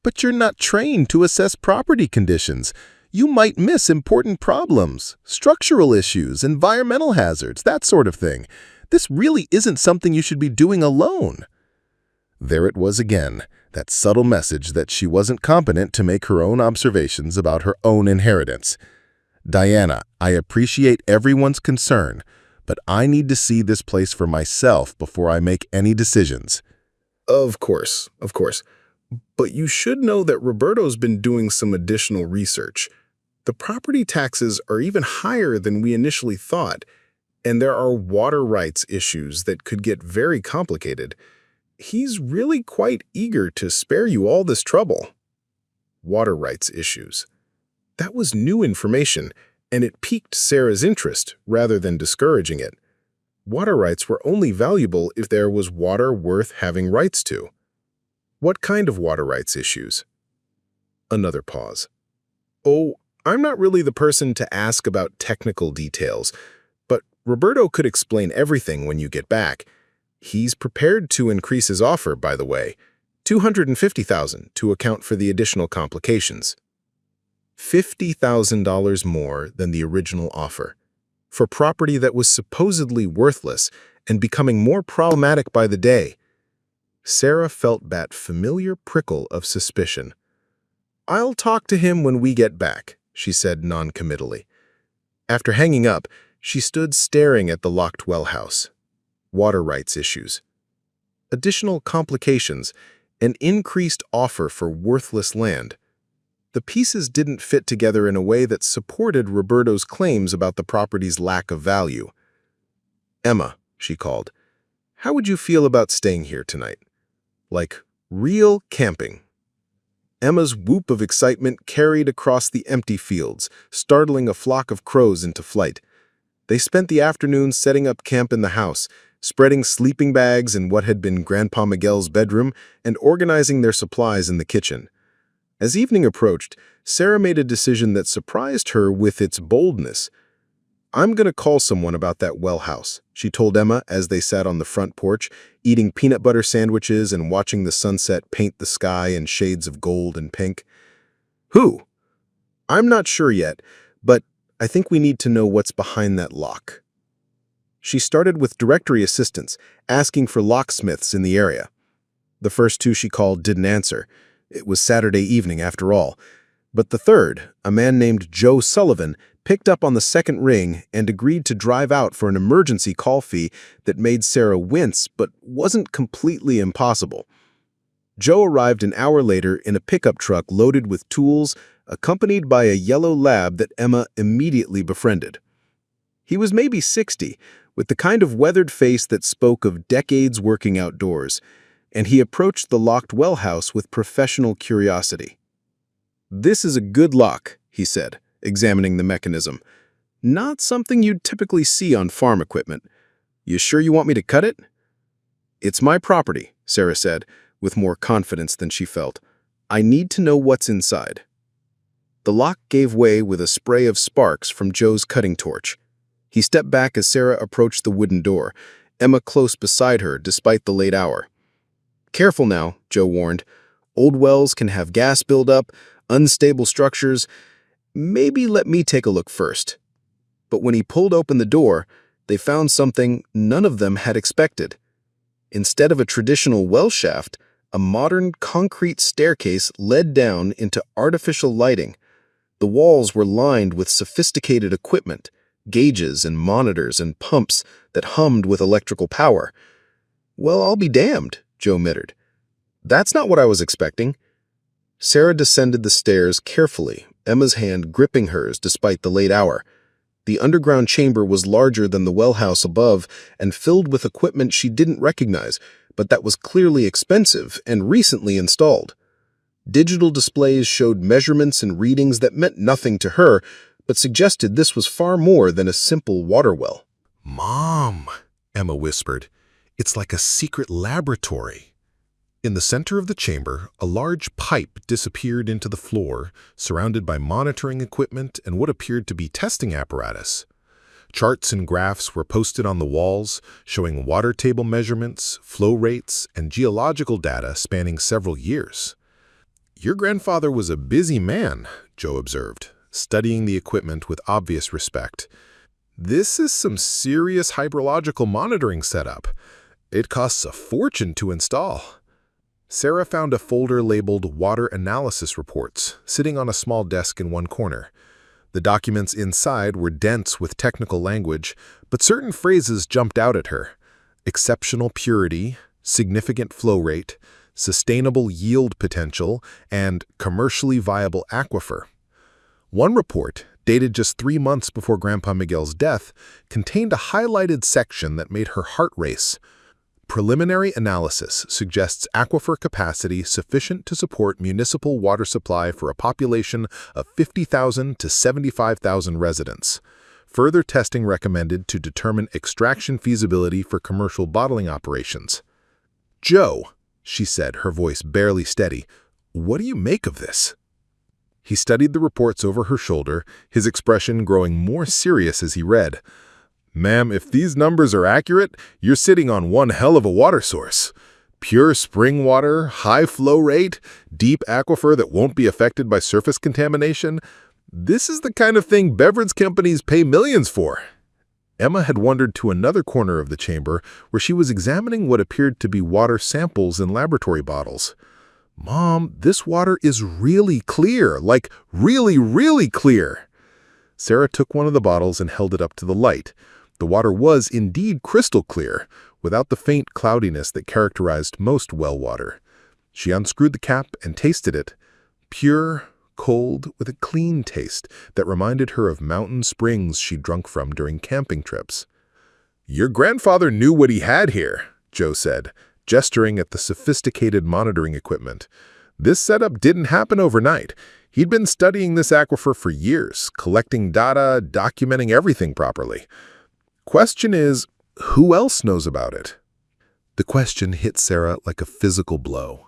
"But you're not trained to assess property conditions. You might miss important problems, structural issues, environmental hazards, that sort of thing. This really isn't something you should be doing alone." There it was again, that subtle message that she wasn't competent to make her own observations about her own inheritance. Diana, I appreciate everyone's concern, but I need to see this place for myself before I make any decisions. Of course, of course. But you should know that Roberto's been doing some additional research. The property taxes are even higher than we initially thought, and there are water rights issues that could get very complicated. He's really quite eager to spare you all this trouble. Water rights issues. That was new information, and it piqued Sarah's interest rather than discouraging it. Water rights were only valuable if there was water worth having rights to. What kind of water rights issues? Another pause. Oh, I'm not really the person to ask about technical details, but Roberto could explain everything when you get back. He's prepared to increase his offer, by the way, $250,000 to account for the additional complications. $50,000 more than the original offer, for property that was supposedly worthless and becoming more problematic by the day. Sarah felt that familiar prickle of suspicion. "I'll talk to him when we get back," she said non-committally. After hanging up, she stood staring at the locked well house. Water rights issues. Additional complications, an increased offer for worthless land. The pieces didn't fit together in a way that supported Roberto's claims about the property's lack of value. "Emma," she called, "how would you feel about staying here tonight? Like real camping." Emma's whoop of excitement carried across the empty fields, startling a flock of crows into flight. They spent the afternoon setting up camp in the house, spreading sleeping bags in what had been Grandpa Miguel's bedroom and organizing their supplies in the kitchen. As evening approached, Sarah made a decision that surprised her with its boldness. "I'm going to call someone about that well house," she told Emma as they sat on the front porch, eating peanut butter sandwiches and watching the sunset paint the sky in shades of gold and pink. "Who?" "I'm not sure yet, but I think we need to know what's behind that lock." She started with directory assistants, asking for locksmiths in the area. The first two she called didn't answer. It was Saturday evening after all. But the third, a man named Joe Sullivan, picked up on the second ring and agreed to drive out for an emergency call fee that made Sarah wince but wasn't completely impossible. Joe arrived an hour later in a pickup truck loaded with tools, accompanied by a yellow lab that Emma immediately befriended. He was maybe 60, with the kind of weathered face that spoke of decades working outdoors, and he approached the locked well house with professional curiosity. "This is a good lock," he said, examining the mechanism. "Not something you'd typically see on farm equipment. You sure you want me to cut it?" "It's my property," Sarah said, with more confidence than she felt. "I need to know what's inside." The lock gave way with a spray of sparks from Joe's cutting torch. He stepped back as Sarah approached the wooden door, Emma close beside her despite the late hour. "Careful now," Joe warned. "Old wells can have gas buildup, unstable structures. Maybe let me take a look first." But when he pulled open the door, they found something none of them had expected. Instead of a traditional well shaft, a modern concrete staircase led down into artificial lighting. The walls were lined with sophisticated equipment, gauges and monitors and pumps that hummed with electrical power. "Well, I'll be damned," Joe muttered. "That's not what I was expecting." Sarah descended the stairs carefully, Emma's hand gripping hers despite the late hour. The underground chamber was larger than the well house above and filled with equipment she didn't recognize, but that was clearly expensive and recently installed. Digital displays showed measurements and readings that meant nothing to her, but suggested this was far more than a simple water well. "Mom," Emma whispered, "it's like a secret laboratory." In the center of the chamber, a large pipe disappeared into the floor, surrounded by monitoring equipment and what appeared to be testing apparatus. Charts and graphs were posted on the walls, showing water table measurements, flow rates, and geological data spanning several years. "Your grandfather was a busy man," Joe observed, studying the equipment with obvious respect. "This is some serious hydrological monitoring setup. It costs a fortune to install." Sarah found a folder labeled Water Analysis Reports sitting on a small desk in one corner. The documents inside were dense with technical language, but certain phrases jumped out at her. Exceptional purity, significant flow rate, sustainable yield potential, and commercially viable aquifer. One report, dated just 3 months before Grandpa Miguel's death, contained a highlighted section that made her heart race. Preliminary analysis suggests aquifer capacity sufficient to support municipal water supply for a population of 50,000 to 75,000 residents. Further testing recommended to determine extraction feasibility for commercial bottling operations. "Joe," she said, her voice barely steady, "what do you make of this?" He studied the reports over her shoulder, his expression growing more serious as he read. "Ma'am, if these numbers are accurate, you're sitting on one hell of a water source. Pure spring water, high flow rate, deep aquifer that won't be affected by surface contamination. This is the kind of thing beverage companies pay millions for." Emma had wandered to another corner of the chamber where she was examining what appeared to be water samples in laboratory bottles. "Mom, this water is really clear, like really, really clear." Sarah took one of the bottles and held it up to the light. The water was indeed crystal clear, without the faint cloudiness that characterized most well water. She unscrewed the cap and tasted it. Pure, cold, with a clean taste that reminded her of mountain springs she'd drunk from during camping trips. "Your grandfather knew what he had here," Joe said, gesturing at the sophisticated monitoring equipment. "This setup didn't happen overnight. He'd been studying this aquifer for years, collecting data, documenting everything properly. Question is, who else knows about it?" The question hit Sarah like a physical blow.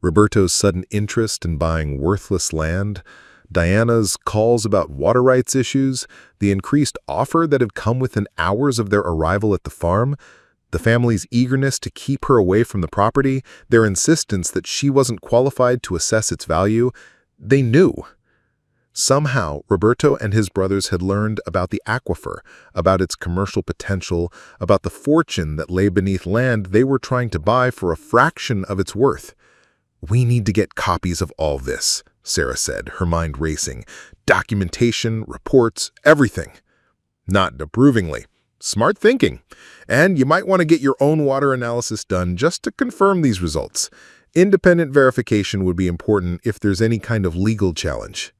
Roberto's sudden interest in buying worthless land, Diana's calls about water rights issues, the increased offer that had come within hours of their arrival at the farm, the family's eagerness to keep her away from the property, their insistence that she wasn't qualified to assess its value. They knew. Somehow, Roberto and his brothers had learned about the aquifer, about its commercial potential, about the fortune that lay beneath land they were trying to buy for a fraction of its worth. "We need to get copies of all this," Sarah said, her mind racing. "Documentation, reports, everything." Not approvingly. "Smart thinking. And you might want to get your own water analysis done just to confirm these results. Independent verification would be important if there's any kind of legal challenge."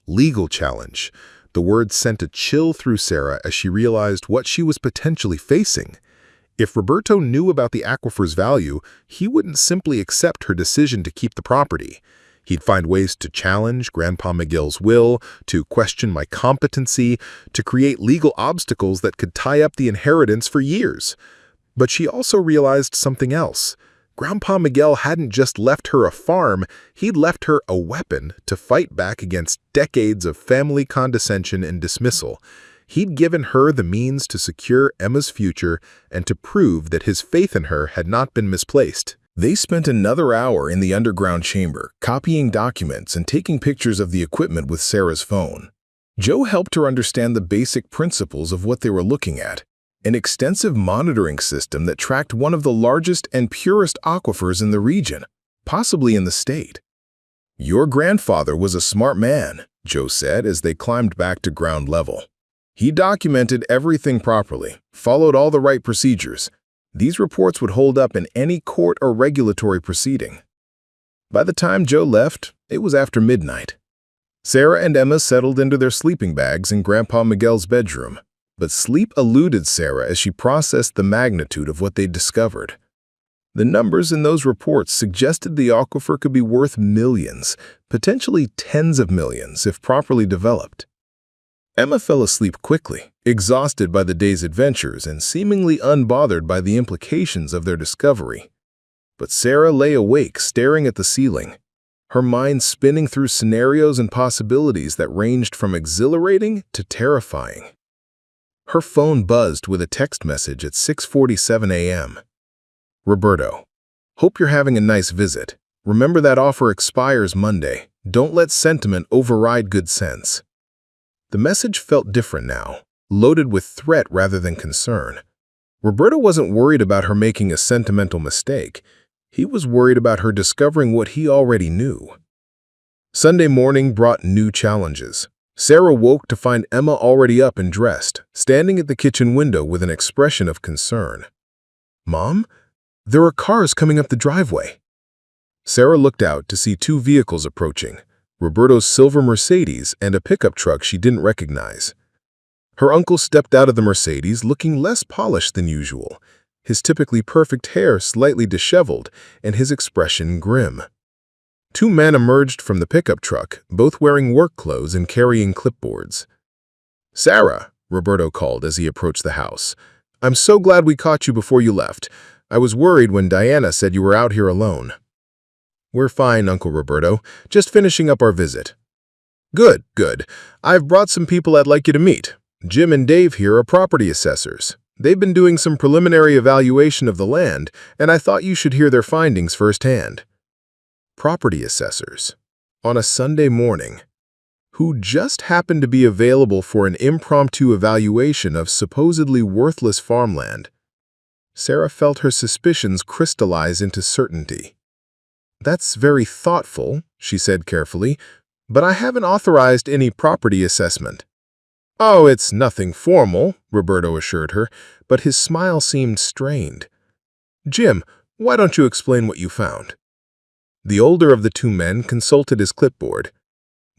Legal challenge. The word sent a chill through Sarah as she realized what she was potentially facing. If Roberto knew about the aquifer's value, he wouldn't simply accept her decision to keep the property. He'd find ways to challenge Grandpa Miguel's will, to question my competency, to create legal obstacles that could tie up the inheritance for years. But she also realized something else. Grandpa Miguel hadn't just left her a farm, he'd left her a weapon to fight back against decades of family condescension and dismissal. He'd given her the means to secure Emma's future and to prove that his faith in her had not been misplaced. They spent another hour in the underground chamber, copying documents and taking pictures of the equipment with Sarah's phone. Joe helped her understand the basic principles of what they were looking at. An extensive monitoring system that tracked one of the largest and purest aquifers in the region, possibly in the state. "Your grandfather was a smart man," Joe said as they climbed back to ground level. "He documented everything properly, followed all the right procedures. These reports would hold up in any court or regulatory proceeding." By the time Joe left, it was after midnight. Sarah and Emma settled into their sleeping bags in Grandpa Miguel's bedroom. But sleep eluded Sarah as she processed the magnitude of what they'd discovered. The numbers in those reports suggested the aquifer could be worth millions, potentially tens of millions if properly developed. Emma fell asleep quickly, exhausted by the day's adventures and seemingly unbothered by the implications of their discovery. But Sarah lay awake, staring at the ceiling, her mind spinning through scenarios and possibilities that ranged from exhilarating to terrifying. Her phone buzzed with a text message at 6:47 a.m. "Roberto, hope you're having a nice visit. Remember that offer expires Monday. Don't let sentiment override good sense." The message felt different now, loaded with threat rather than concern. Roberto wasn't worried about her making a sentimental mistake. He was worried about her discovering what he already knew. Sunday morning brought new challenges. Sarah woke to find Emma already up and dressed, standing at the kitchen window with an expression of concern. "Mom, there are cars coming up the driveway." Sarah looked out to see two vehicles approaching, Roberto's silver Mercedes and a pickup truck she didn't recognize. Her uncle stepped out of the Mercedes looking less polished than usual, his typically perfect hair slightly disheveled and his expression grim. Two men emerged from the pickup truck, both wearing work clothes and carrying clipboards. "Sarah," Roberto called as he approached the house, "I'm so glad we caught you before you left. I was worried when Diana said you were out here alone." "We're fine, Uncle Roberto. Just finishing up our visit." "Good, good. I've brought some people I'd like you to meet. Jim and Dave here are property assessors. They've been doing some preliminary evaluation of the land, and I thought you should hear their findings firsthand." Property assessors, on a Sunday morning, who just happened to be available for an impromptu evaluation of supposedly worthless farmland. Sarah felt her suspicions crystallize into certainty. "That's very thoughtful," she said carefully, "but I haven't authorized any property assessment." "Oh, it's nothing formal," Roberto assured her, but his smile seemed strained. "Jim, why don't you explain what you found?" The older of the two men consulted his clipboard.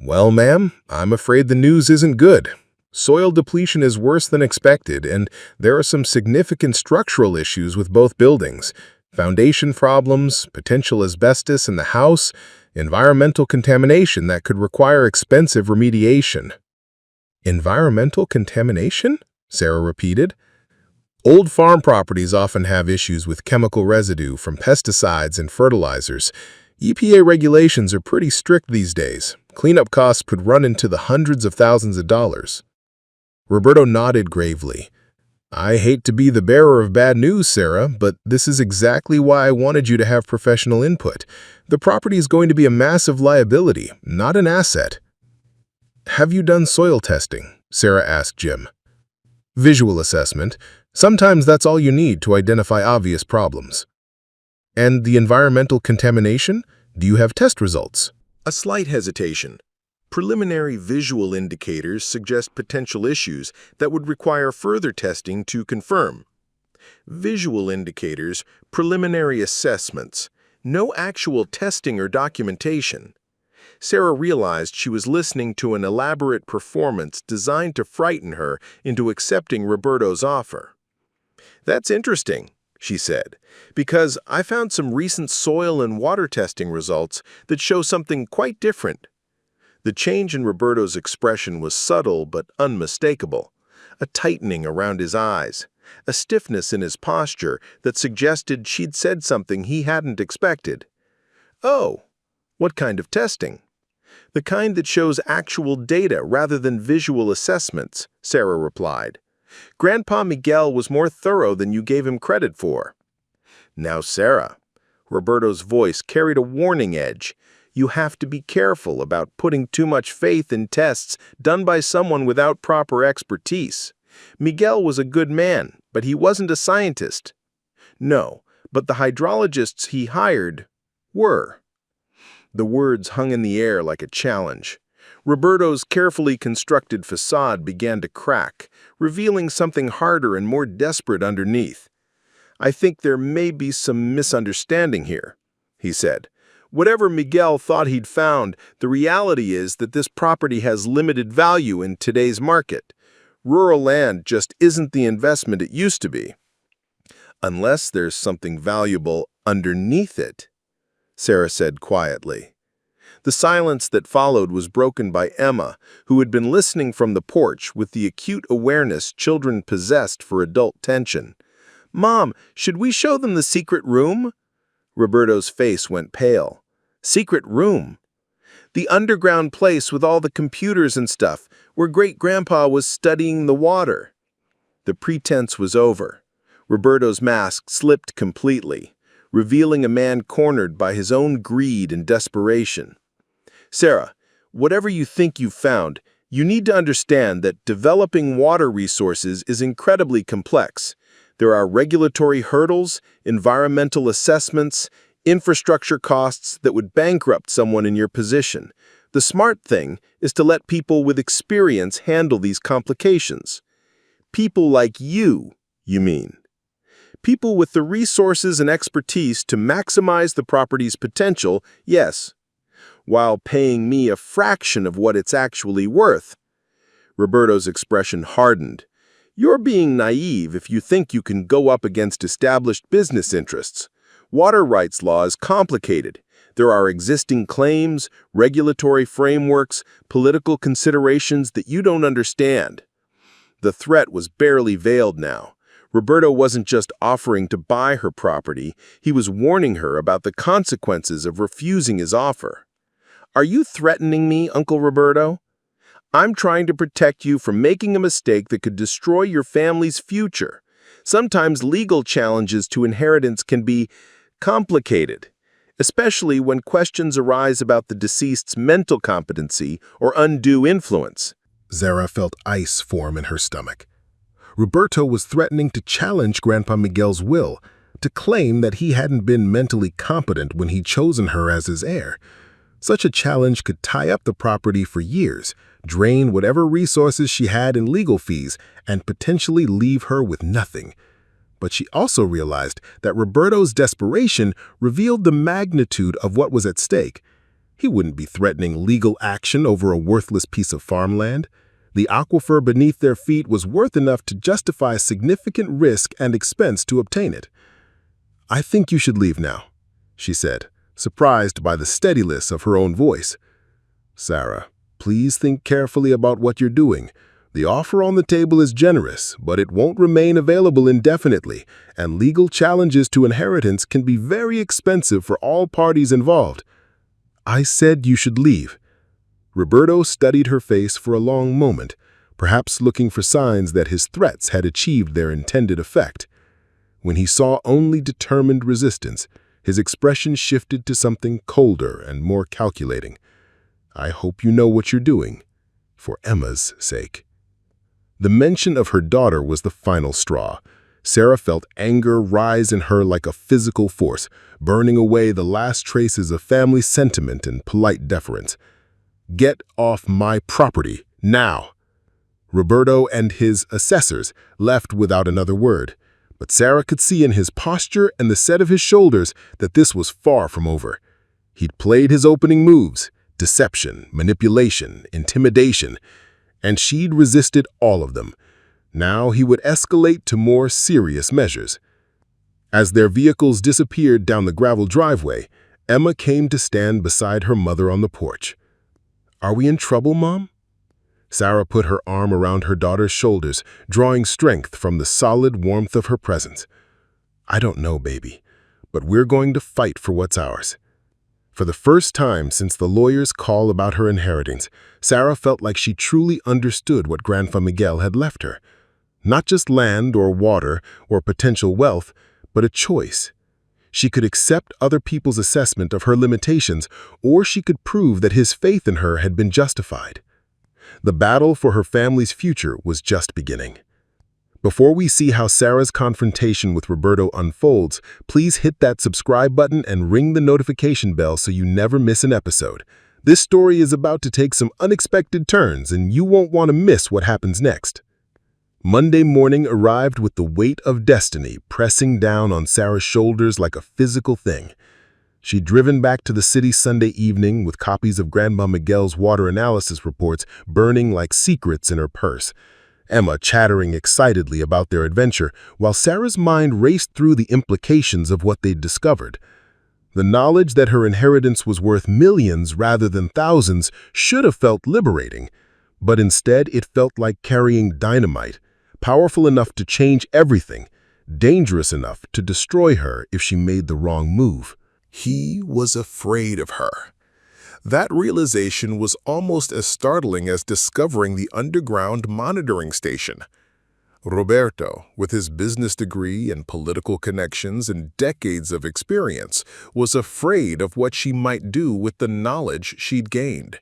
"Well, ma'am, I'm afraid the news isn't good. Soil depletion is worse than expected, and there are some significant structural issues with both buildings. Foundation problems, potential asbestos in the house, environmental contamination that could require expensive remediation." "Environmental contamination?" Sarah repeated. "Old farm properties often have issues with chemical residue from pesticides and fertilizers. EPA regulations are pretty strict these days. Cleanup costs could run into the hundreds of thousands of dollars." Roberto nodded gravely. "I hate to be the bearer of bad news, Sarah, but this is exactly why I wanted you to have professional input. The property is going to be a massive liability, not an asset." "Have you done soil testing?" Sarah asked Jim. "Visual assessment. Sometimes that's all you need to identify obvious problems." "And the environmental contamination? Do you have test results?" A slight hesitation. Preliminary visual indicators suggest potential issues that would require further testing to confirm. Visual indicators, preliminary assessments, no actual testing or documentation. Sarah realized she was listening to an elaborate performance designed to frighten her into accepting Roberto's offer. "That's interesting," she said, "because I found some recent soil and water testing results that show something quite different." The change in Roberto's expression was subtle but unmistakable, a tightening around his eyes, a stiffness in his posture that suggested she'd said something he hadn't expected. "Oh, what kind of testing?" "The kind that shows actual data rather than visual assessments," Sarah replied. "Grandpa Miguel was more thorough than you gave him credit for." "Now, Sarah," Roberto's voice carried a warning edge, "you have to be careful about putting too much faith in tests done by someone without proper expertise. Miguel was a good man, but he wasn't a scientist." "No, but the hydrologists he hired were." The words hung in the air like a challenge. Roberto's carefully constructed facade began to crack, revealing something harder and more desperate underneath. "I think there may be some misunderstanding here," he said. "Whatever Miguel thought he'd found, the reality is that this property has limited value in today's market. Rural land just isn't the investment it used to be." "Unless there's something valuable underneath it," Sarah said quietly. The silence that followed was broken by Emma, who had been listening from the porch with the acute awareness children possessed for adult tension. "Mom, should we show them the secret room?" Roberto's face went pale. "Secret room?" "The underground place with all the computers and stuff, where Great-Grandpa was studying the water." The pretense was over. Roberto's mask slipped completely, revealing a man cornered by his own greed and desperation. "Sarah, whatever you think you've found, you need to understand that developing water resources is incredibly complex. There are regulatory hurdles, environmental assessments, infrastructure costs that would bankrupt someone in your position. The smart thing is to let people with experience handle these complications. People like you mean. People with the resources and expertise to maximize the property's potential, yes, while paying me a fraction of what it's actually worth. Roberto's expression hardened. You're being naive if you think you can go up against established business interests. Water rights law is complicated. There are existing claims, regulatory frameworks, political considerations that you don't understand. The threat was barely veiled now. Roberto wasn't just offering to buy her property, he was warning her about the consequences of refusing his offer. Are you threatening me, Uncle Roberto? I'm trying to protect you from making a mistake that could destroy your family's future. Sometimes legal challenges to inheritance can be complicated, especially when questions arise about the deceased's mental competency or undue influence. Zara felt ice form in her stomach. Roberto was threatening to challenge Grandpa Miguel's will, to claim that he hadn't been mentally competent when he'd chosen her as his heir. Such a challenge could tie up the property for years, drain whatever resources she had in legal fees, and potentially leave her with nothing. But she also realized that Roberto's desperation revealed the magnitude of what was at stake. He wouldn't be threatening legal action over a worthless piece of farmland. The aquifer beneath their feet was worth enough to justify significant risk and expense to obtain it. "I think you should leave now," she said, surprised by the steadiness of her own voice. "Sarah, please think carefully about what you're doing. The offer on the table is generous, but it won't remain available indefinitely, and legal challenges to inheritance can be very expensive for all parties involved." "I said you should leave." Roberto studied her face for a long moment, perhaps looking for signs that his threats had achieved their intended effect. When he saw only determined resistance, his expression shifted to something colder and more calculating. "I hope you know what you're doing, for Emma's sake." The mention of her daughter was the final straw. Sarah felt anger rise in her like a physical force, burning away the last traces of family sentiment and polite deference. "Get off my property, now!" Roberto and his assessors left without another word, but Sarah could see in his posture and the set of his shoulders that this was far from over. He'd played his opening moves, deception, manipulation, intimidation, and she'd resisted all of them. Now he would escalate to more serious measures. As their vehicles disappeared down the gravel driveway, Emma came to stand beside her mother on the porch. "Are we in trouble, Mom?" Sarah put her arm around her daughter's shoulders, drawing strength from the solid warmth of her presence. "I don't know, baby, but we're going to fight for what's ours." For the first time since the lawyer's call about her inheritance, Sarah felt like she truly understood what Grandpa Miguel had left her. Not just land or water or potential wealth, but a choice. She could accept other people's assessment of her limitations, or she could prove that his faith in her had been justified. The battle for her family's future was just beginning. Before we see how Sarah's confrontation with Roberto unfolds, please hit that subscribe button and ring the notification bell so you never miss an episode. This story is about to take some unexpected turns, and you won't want to miss what happens next. Monday morning arrived with the weight of destiny pressing down on Sarah's shoulders like a physical thing. She'd driven back to the city Sunday evening with copies of Grandma Miguel's water analysis reports burning like secrets in her purse. Emma chattering excitedly about their adventure, while Sarah's mind raced through the implications of what they'd discovered. The knowledge that her inheritance was worth millions rather than thousands should have felt liberating, but instead it felt like carrying dynamite, powerful enough to change everything, dangerous enough to destroy her if she made the wrong move. He was afraid of her. That realization was almost as startling as discovering the underground monitoring station. Roberto, with his business degree and political connections and decades of experience, was afraid of what she might do with the knowledge she'd gained,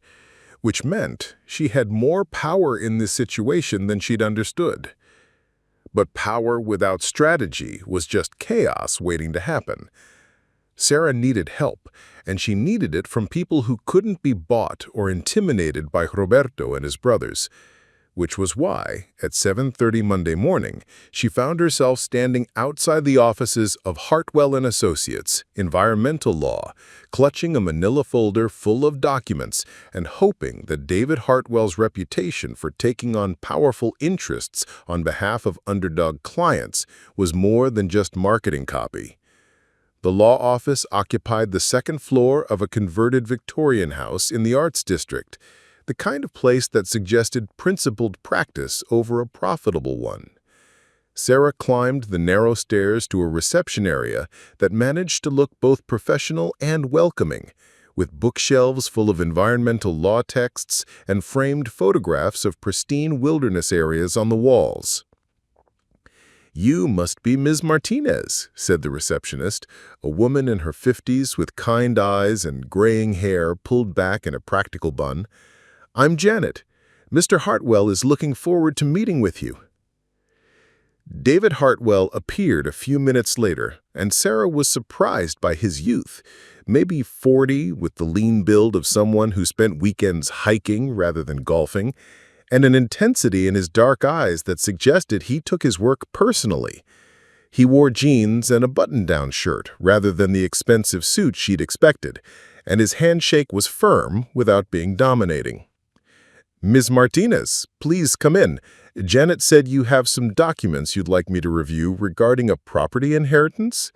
which meant she had more power in this situation than she'd understood. But power without strategy was just chaos waiting to happen. Sarah needed help, and she needed it from people who couldn't be bought or intimidated by Roberto and his brothers. Which was why, at 7:30 Monday morning, she found herself standing outside the offices of Hartwell & Associates, Environmental Law, clutching a manila folder full of documents and hoping that David Hartwell's reputation for taking on powerful interests on behalf of underdog clients was more than just marketing copy. The law office occupied the second floor of a converted Victorian house in the Arts District, the kind of place that suggested principled practice over a profitable one. Sarah climbed the narrow stairs to a reception area that managed to look both professional and welcoming, with bookshelves full of environmental law texts and framed photographs of pristine wilderness areas on the walls. "You must be Ms. Martinez," said the receptionist, a woman in her 50s with kind eyes and graying hair pulled back in a practical bun. "I'm Janet. Mr. Hartwell is looking forward to meeting with you." David Hartwell appeared a few minutes later, and Sarah was surprised by his youth, maybe 40 with the lean build of someone who spent weekends hiking rather than golfing, and an intensity in his dark eyes that suggested he took his work personally. He wore jeans and a button-down shirt rather than the expensive suit she'd expected, and his handshake was firm without being dominating. "Ms. Martinez, please come in. Janet said you have some documents you'd like me to review regarding a property inheritance."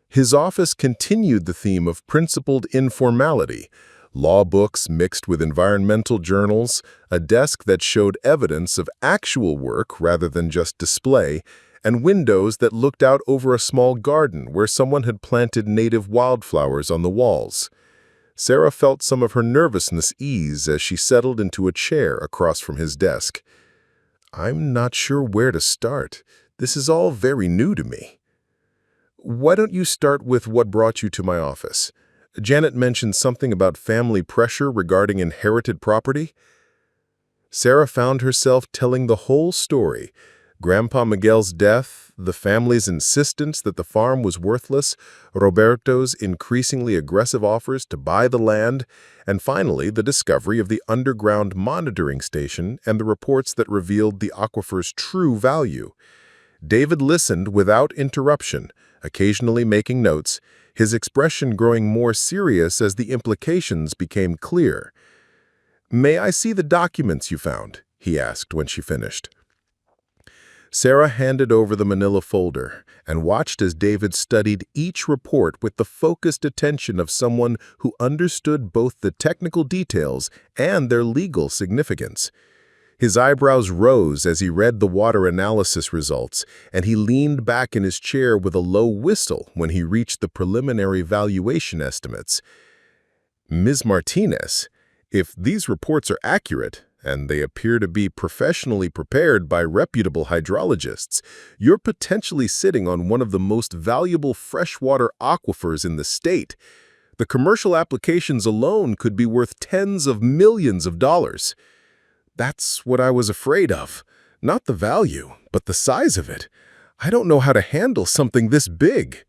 His office continued the theme of principled informality, law books mixed with environmental journals, a desk that showed evidence of actual work rather than just display, and windows that looked out over a small garden where someone had planted native wildflowers on the walls. Sarah felt some of her nervousness ease as she settled into a chair across from his desk. "I'm not sure where to start. This is all very new to me." "Why don't you start with what brought you to my office? Janet mentioned something about family pressure regarding inherited property." Sarah found herself telling the whole story: Grandpa Miguel's death, the family's insistence that the farm was worthless, Roberto's increasingly aggressive offers to buy the land, and finally the discovery of the underground monitoring station and the reports that revealed the aquifer's true value. David listened without interruption, occasionally making notes, his expression growing more serious as the implications became clear. "May I see the documents you found?" he asked when she finished. Sarah handed over the manila folder and watched as David studied each report with the focused attention of someone who understood both the technical details and their legal significance. His eyebrows rose as he read the water analysis results, and he leaned back in his chair with a low whistle when he reached the preliminary valuation estimates. "Ms. Martinez, if these reports are accurate, and they appear to be professionally prepared by reputable hydrologists, you're potentially sitting on one of the most valuable freshwater aquifers in the state. The commercial applications alone could be worth tens of millions of dollars." "That's what I was afraid of. Not the value, but the size of it. I don't know how to handle something this big."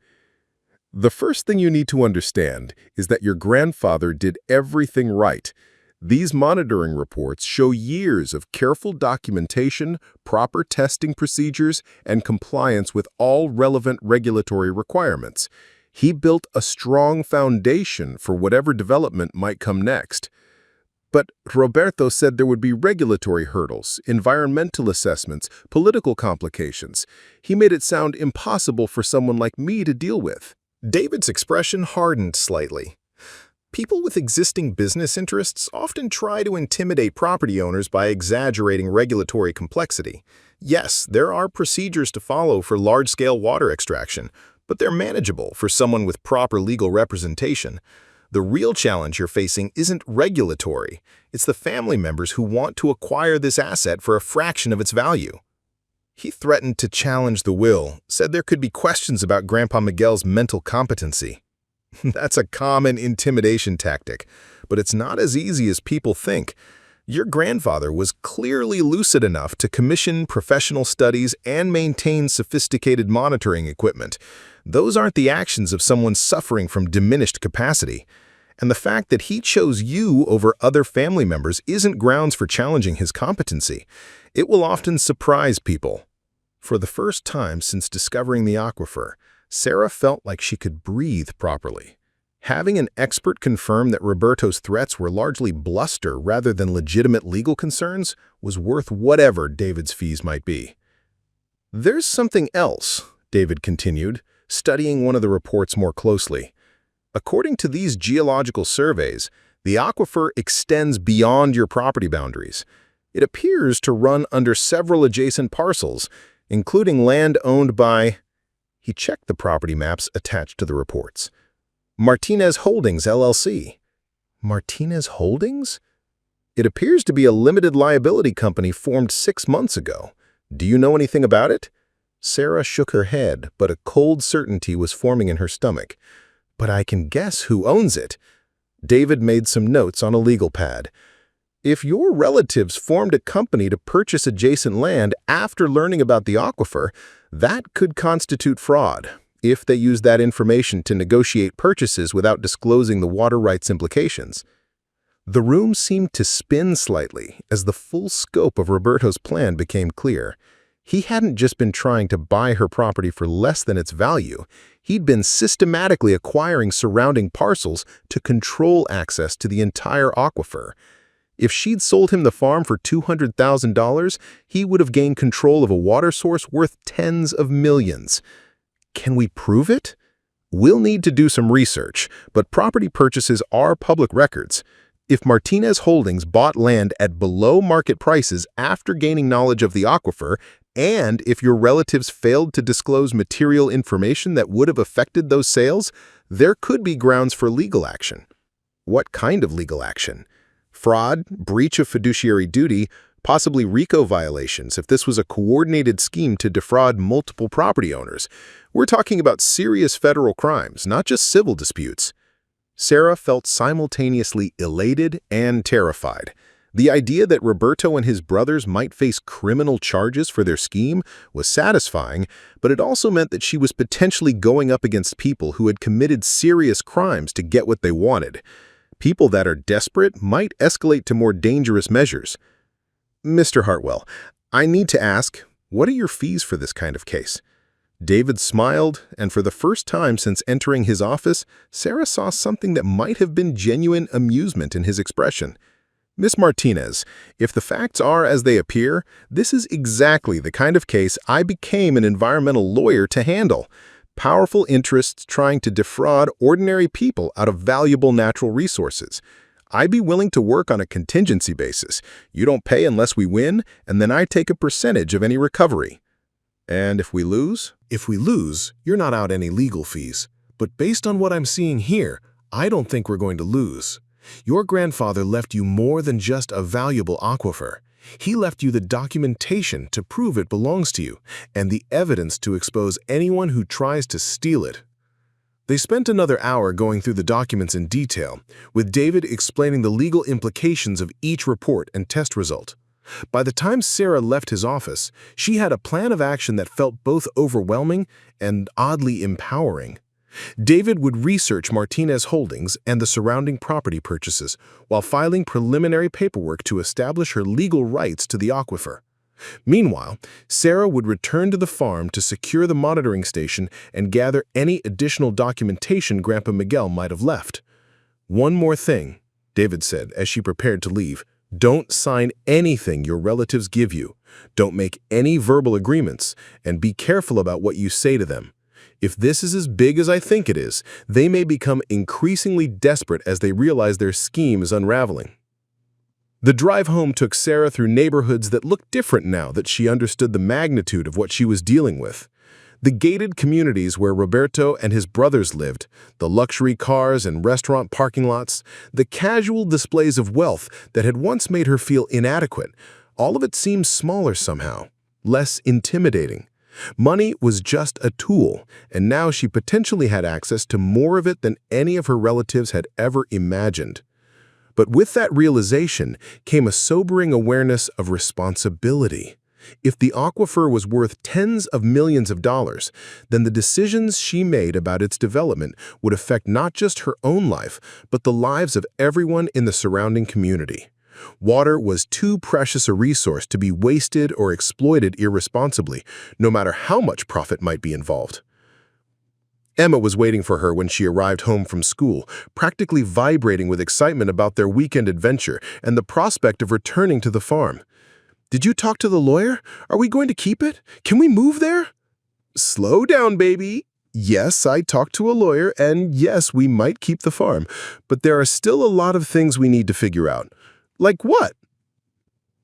"The first thing you need to understand is that your grandfather did everything right. These monitoring reports show years of careful documentation, proper testing procedures, and compliance with all relevant regulatory requirements. He built a strong foundation for whatever development might come next." "But Roberto said there would be regulatory hurdles, environmental assessments, political complications. He made it sound impossible for someone like me to deal with." David's expression hardened slightly. People with existing business interests often try to intimidate property owners by exaggerating regulatory complexity. Yes, there are procedures to follow for large-scale water extraction, but they're manageable for someone with proper legal representation. The real challenge you're facing isn't regulatory. It's the family members who want to acquire this asset for a fraction of its value. He threatened to challenge the will, said there could be questions about Grandpa Miguel's mental competency. That's a common intimidation tactic, but it's not as easy as people think. Your grandfather was clearly lucid enough to commission professional studies and maintain sophisticated monitoring equipment. Those aren't the actions of someone suffering from diminished capacity. And the fact that he chose you over other family members isn't grounds for challenging his competency. It will often surprise people. For the first time since discovering the aquifer, Sarah felt like she could breathe properly. Having an expert confirm that Roberto's threats were largely bluster rather than legitimate legal concerns was worth whatever David's fees might be. "There's something else," David continued, studying one of the reports more closely. "According to these geological surveys, the aquifer extends beyond your property boundaries. It appears to run under several adjacent parcels, including land owned by—" He checked the property maps attached to the reports. "Martinez Holdings, LLC. Martinez Holdings? It appears to be a limited liability company formed 6 months ago. Do you know anything about it?" Sarah shook her head, but a cold certainty was forming in her stomach. "But I can guess who owns it." David made some notes on a legal pad. "If your relatives formed a company to purchase adjacent land after learning about the aquifer, that could constitute fraud, if they use that information to negotiate purchases without disclosing the water rights implications." The room seemed to spin slightly as the full scope of Roberto's plan became clear. He hadn't just been trying to buy her property for less than its value. He'd been systematically acquiring surrounding parcels to control access to the entire aquifer. If she'd sold him the farm for $200,000, he would have gained control of a water source worth tens of millions. Can we prove it? We'll need to do some research, but property purchases are public records. If Martinez Holdings bought land at below market prices after gaining knowledge of the aquifer, and if your relatives failed to disclose material information that would have affected those sales, there could be grounds for legal action. What kind of legal action? Fraud, breach of fiduciary duty, possibly RICO violations if this was a coordinated scheme to defraud multiple property owners. We're talking about serious federal crimes, not just civil disputes. Sarah felt simultaneously elated and terrified. The idea that Roberto and his brothers might face criminal charges for their scheme was satisfying, but it also meant that she was potentially going up against people who had committed serious crimes to get what they wanted. People that are desperate might escalate to more dangerous measures. "Mr. Hartwell, I need to ask, what are your fees for this kind of case?" David smiled, and for the first time since entering his office, Sarah saw something that might have been genuine amusement in his expression. "Miss Martinez, if the facts are as they appear, this is exactly the kind of case I became an environmental lawyer to handle. Powerful interests trying to defraud ordinary people out of valuable natural resources. I'd be willing to work on a contingency basis. You don't pay unless we win, and then I take a percentage of any recovery." "And if we lose?" "If we lose, you're not out any legal fees. But based on what I'm seeing here, I don't think we're going to lose. Your grandfather left you more than just a valuable aquifer. He left you the documentation to prove it belongs to you, and the evidence to expose anyone who tries to steal it." They spent another hour going through the documents in detail, with David explaining the legal implications of each report and test result. By the time Sarah left his office, she had a plan of action that felt both overwhelming and oddly empowering. David would research Martinez Holdings and the surrounding property purchases while filing preliminary paperwork to establish her legal rights to the aquifer. Meanwhile, Sarah would return to the farm to secure the monitoring station and gather any additional documentation Grandpa Miguel might have left. "One more thing," David said as she prepared to leave. "Don't sign anything your relatives give you. Don't make any verbal agreements, and be careful about what you say to them. If this is as big as I think it is, they may become increasingly desperate as they realize their scheme is unraveling." The drive home took Sarah through neighborhoods that looked different now that she understood the magnitude of what she was dealing with. The gated communities where Roberto and his brothers lived, the luxury cars and restaurant parking lots, the casual displays of wealth that had once made her feel inadequate, all of it seemed smaller somehow, less intimidating. Money was just a tool, and now she potentially had access to more of it than any of her relatives had ever imagined. But with that realization came a sobering awareness of responsibility. If the aquifer was worth tens of millions of dollars, then the decisions she made about its development would affect not just her own life, but the lives of everyone in the surrounding community. Water was too precious a resource to be wasted or exploited irresponsibly, no matter how much profit might be involved. Emma was waiting for her when she arrived home from school, practically vibrating with excitement about their weekend adventure and the prospect of returning to the farm. "Did you talk to the lawyer? Are we going to keep it? Can we move there?" "Slow down, baby. Yes, I talked to a lawyer, and yes, we might keep the farm. But there are still a lot of things we need to figure out." "Like what?"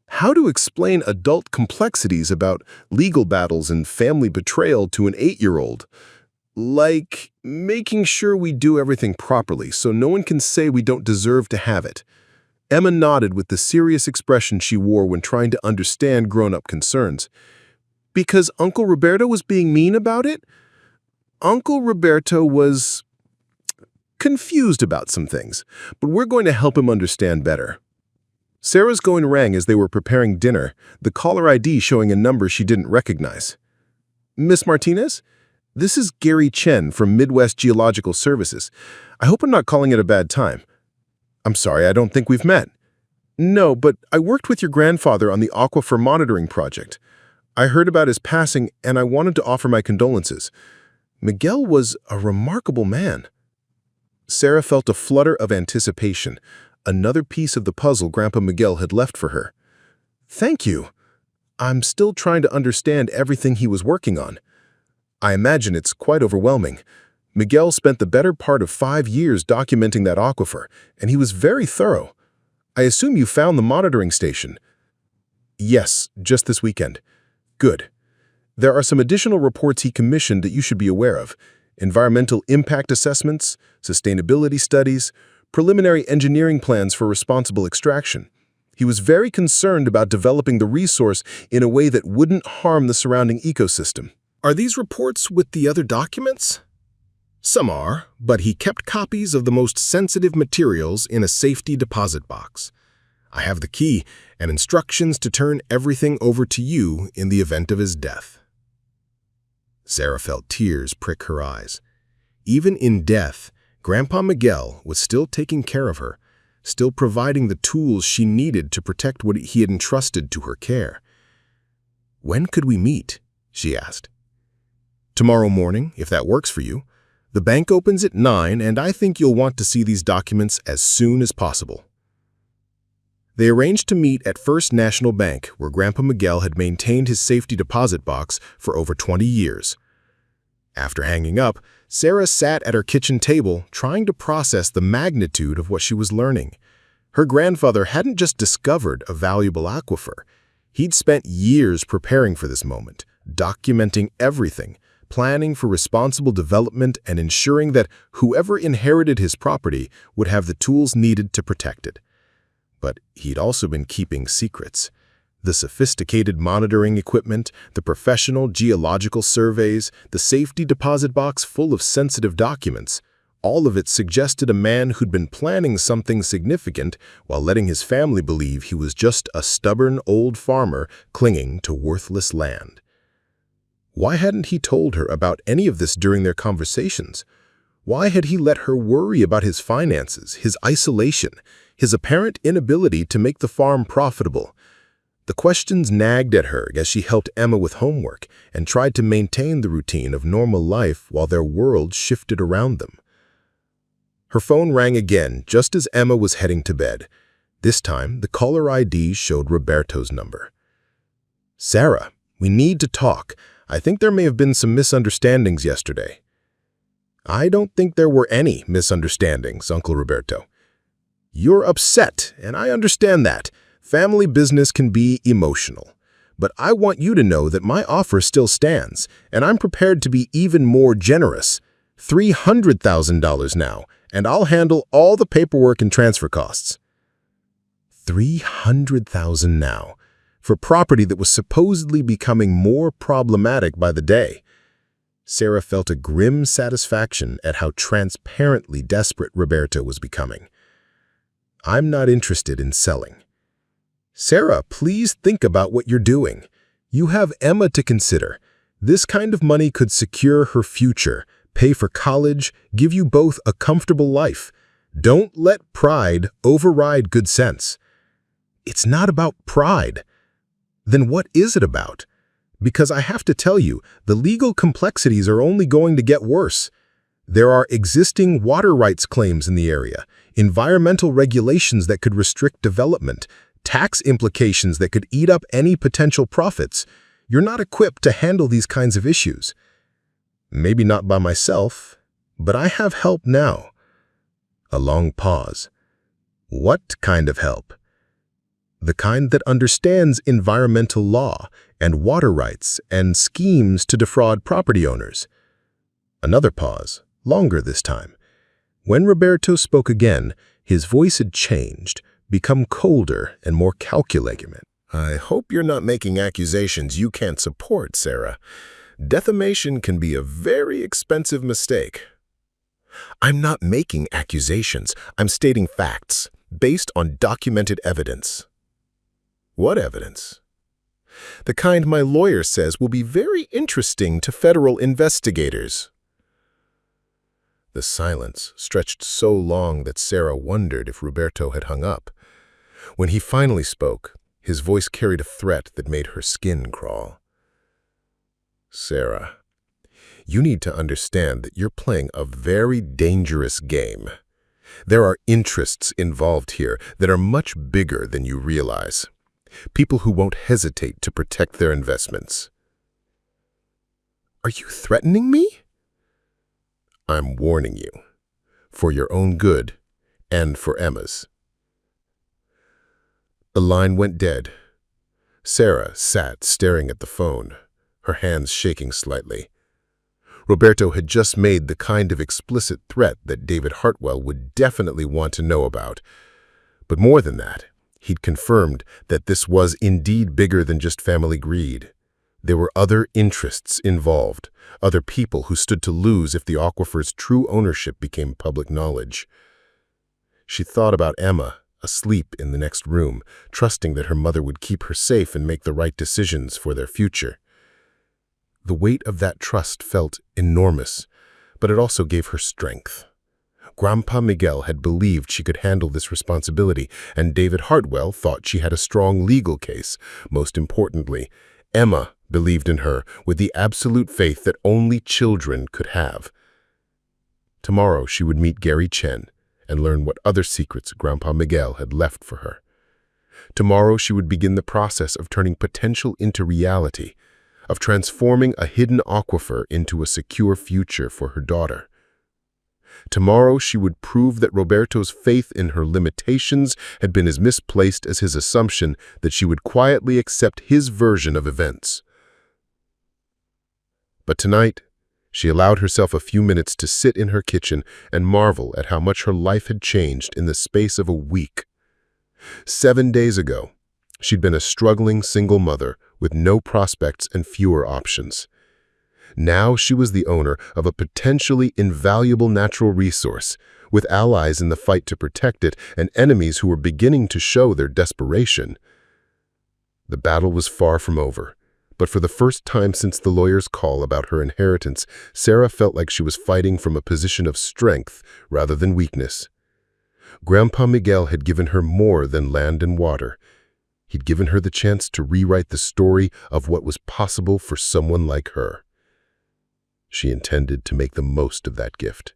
"How to explain adult complexities about legal battles and family betrayal to an 8-year-old. Like making sure we do everything properly so no one can say we don't deserve to have it." Emma nodded with the serious expression she wore when trying to understand grown-up concerns. "Because Uncle Roberto was being mean about it?" "Uncle Roberto was confused about some things, but we're going to help him understand better." Sarah's phone rang as they were preparing dinner, the caller ID showing a number she didn't recognize. "Miss Martinez? This is Gary Chen from Midwest Geological Services. I hope I'm not calling it a bad time." "I'm sorry, I don't think we've met." "No, but I worked with your grandfather on the aquifer monitoring project. I heard about his passing, and I wanted to offer my condolences. Miguel was a remarkable man." Sarah felt a flutter of anticipation, another piece of the puzzle Grandpa Miguel had left for her. "Thank you. I'm still trying to understand everything he was working on. I imagine it's quite overwhelming. Miguel spent the better part of 5 years documenting that aquifer, and he was very thorough. I assume you found the monitoring station." "Yes, just this weekend." "Good. There are some additional reports he commissioned that you should be aware of. Environmental impact assessments, sustainability studies, preliminary engineering plans for responsible extraction. He was very concerned about developing the resource in a way that wouldn't harm the surrounding ecosystem." Are these reports with the other documents? Some are, but he kept copies of the most sensitive materials in a safety deposit box. I have the key and instructions to turn everything over to you in the event of his death. Sarah felt tears prick her eyes. Even in death, Grandpa Miguel was still taking care of her, still providing the tools she needed to protect what he had entrusted to her care. "When could we meet?" she asked. "Tomorrow morning, if that works for you. The bank opens at 9, and I think you'll want to see these documents as soon as possible." They arranged to meet at First National Bank, where Grandpa Miguel had maintained his safety deposit box for over 20 years. After hanging up, Sarah sat at her kitchen table trying to process the magnitude of what she was learning. Her grandfather hadn't just discovered a valuable aquifer. He'd spent years preparing for this moment, documenting everything, planning for responsible development and ensuring that whoever inherited his property would have the tools needed to protect it. But he'd also been keeping secrets. The sophisticated monitoring equipment, the professional geological surveys, the safety deposit box full of sensitive documents, all of it suggested a man who'd been planning something significant while letting his family believe he was just a stubborn old farmer clinging to worthless land. Why hadn't he told her about any of this during their conversations? Why had he let her worry about his finances, his isolation, his apparent inability to make the farm profitable? The questions nagged at her as she helped Emma with homework and tried to maintain the routine of normal life while their world shifted around them. Her phone rang again just as Emma was heading to bed. This time, the caller ID showed Roberto's number. "Sarah, we need to talk. I think there may have been some misunderstandings yesterday." "I don't think there were any misunderstandings, Uncle Roberto." "You're upset, and I understand that. Family business can be emotional. But I want you to know that my offer still stands, and I'm prepared to be even more generous. $300,000 now, and I'll handle all the paperwork and transfer costs." $300,000 now, for property that was supposedly becoming more problematic by the day. Sarah felt a grim satisfaction at how transparently desperate Roberto was becoming. I'm not interested in selling. Sarah, please think about what you're doing. You have Emma to consider. This kind of money could secure her future, pay for college, give you both a comfortable life. Don't let pride override good sense. It's not about pride. Then what is it about? Because I have to tell you, the legal complexities are only going to get worse. There are existing water rights claims in the area, environmental regulations that could restrict development, tax implications that could eat up any potential profits. You're not equipped to handle these kinds of issues. Maybe not by myself, but I have help now. A long pause. What kind of help? The kind that understands environmental law and water rights and schemes to defraud property owners. Another pause, longer this time. When Roberto spoke again, his voice had changed, become colder and more calculating. I hope you're not making accusations you can't support, Sarah. Defamation can be a very expensive mistake. I'm not making accusations. I'm stating facts, based on documented evidence. What evidence? The kind my lawyer says will be very interesting to federal investigators. The silence stretched so long that Sarah wondered if Roberto had hung up. When he finally spoke, his voice carried a threat that made her skin crawl. Sarah, you need to understand that you're playing a very dangerous game. There are interests involved here that are much bigger than you realize. People who won't hesitate to protect their investments. Are you threatening me? I'm warning you, for your own good and for Emma's. The line went dead. Sarah sat staring at the phone, her hands shaking slightly. Roberto had just made the kind of explicit threat that David Hartwell would definitely want to know about. But more than that, he'd confirmed that this was indeed bigger than just family greed. There were other interests involved, other people who stood to lose if the aquifer's true ownership became public knowledge. She thought about Emma, asleep in the next room, trusting that her mother would keep her safe and make the right decisions for their future. The weight of that trust felt enormous, but it also gave her strength. Grandpa Miguel had believed she could handle this responsibility, and David Hartwell thought she had a strong legal case. Most importantly, Emma believed in her with the absolute faith that only children could have. Tomorrow she would meet Gary Chen and learn what other secrets Grandpa Miguel had left for her. Tomorrow she would begin the process of turning potential into reality, of transforming a hidden aquifer into a secure future for her daughter. Tomorrow she would prove that Roberto's faith in her limitations had been as misplaced as his assumption that she would quietly accept his version of events. But tonight, she allowed herself a few minutes to sit in her kitchen and marvel at how much her life had changed in the space of a week. 7 days ago, she'd been a struggling single mother with no prospects and fewer options. Now she was the owner of a potentially invaluable natural resource, with allies in the fight to protect it and enemies who were beginning to show their desperation. The battle was far from over, but for the first time since the lawyer's call about her inheritance, Sarah felt like she was fighting from a position of strength rather than weakness. Grandpa Miguel had given her more than land and water. He'd given her the chance to rewrite the story of what was possible for someone like her. She intended to make the most of that gift.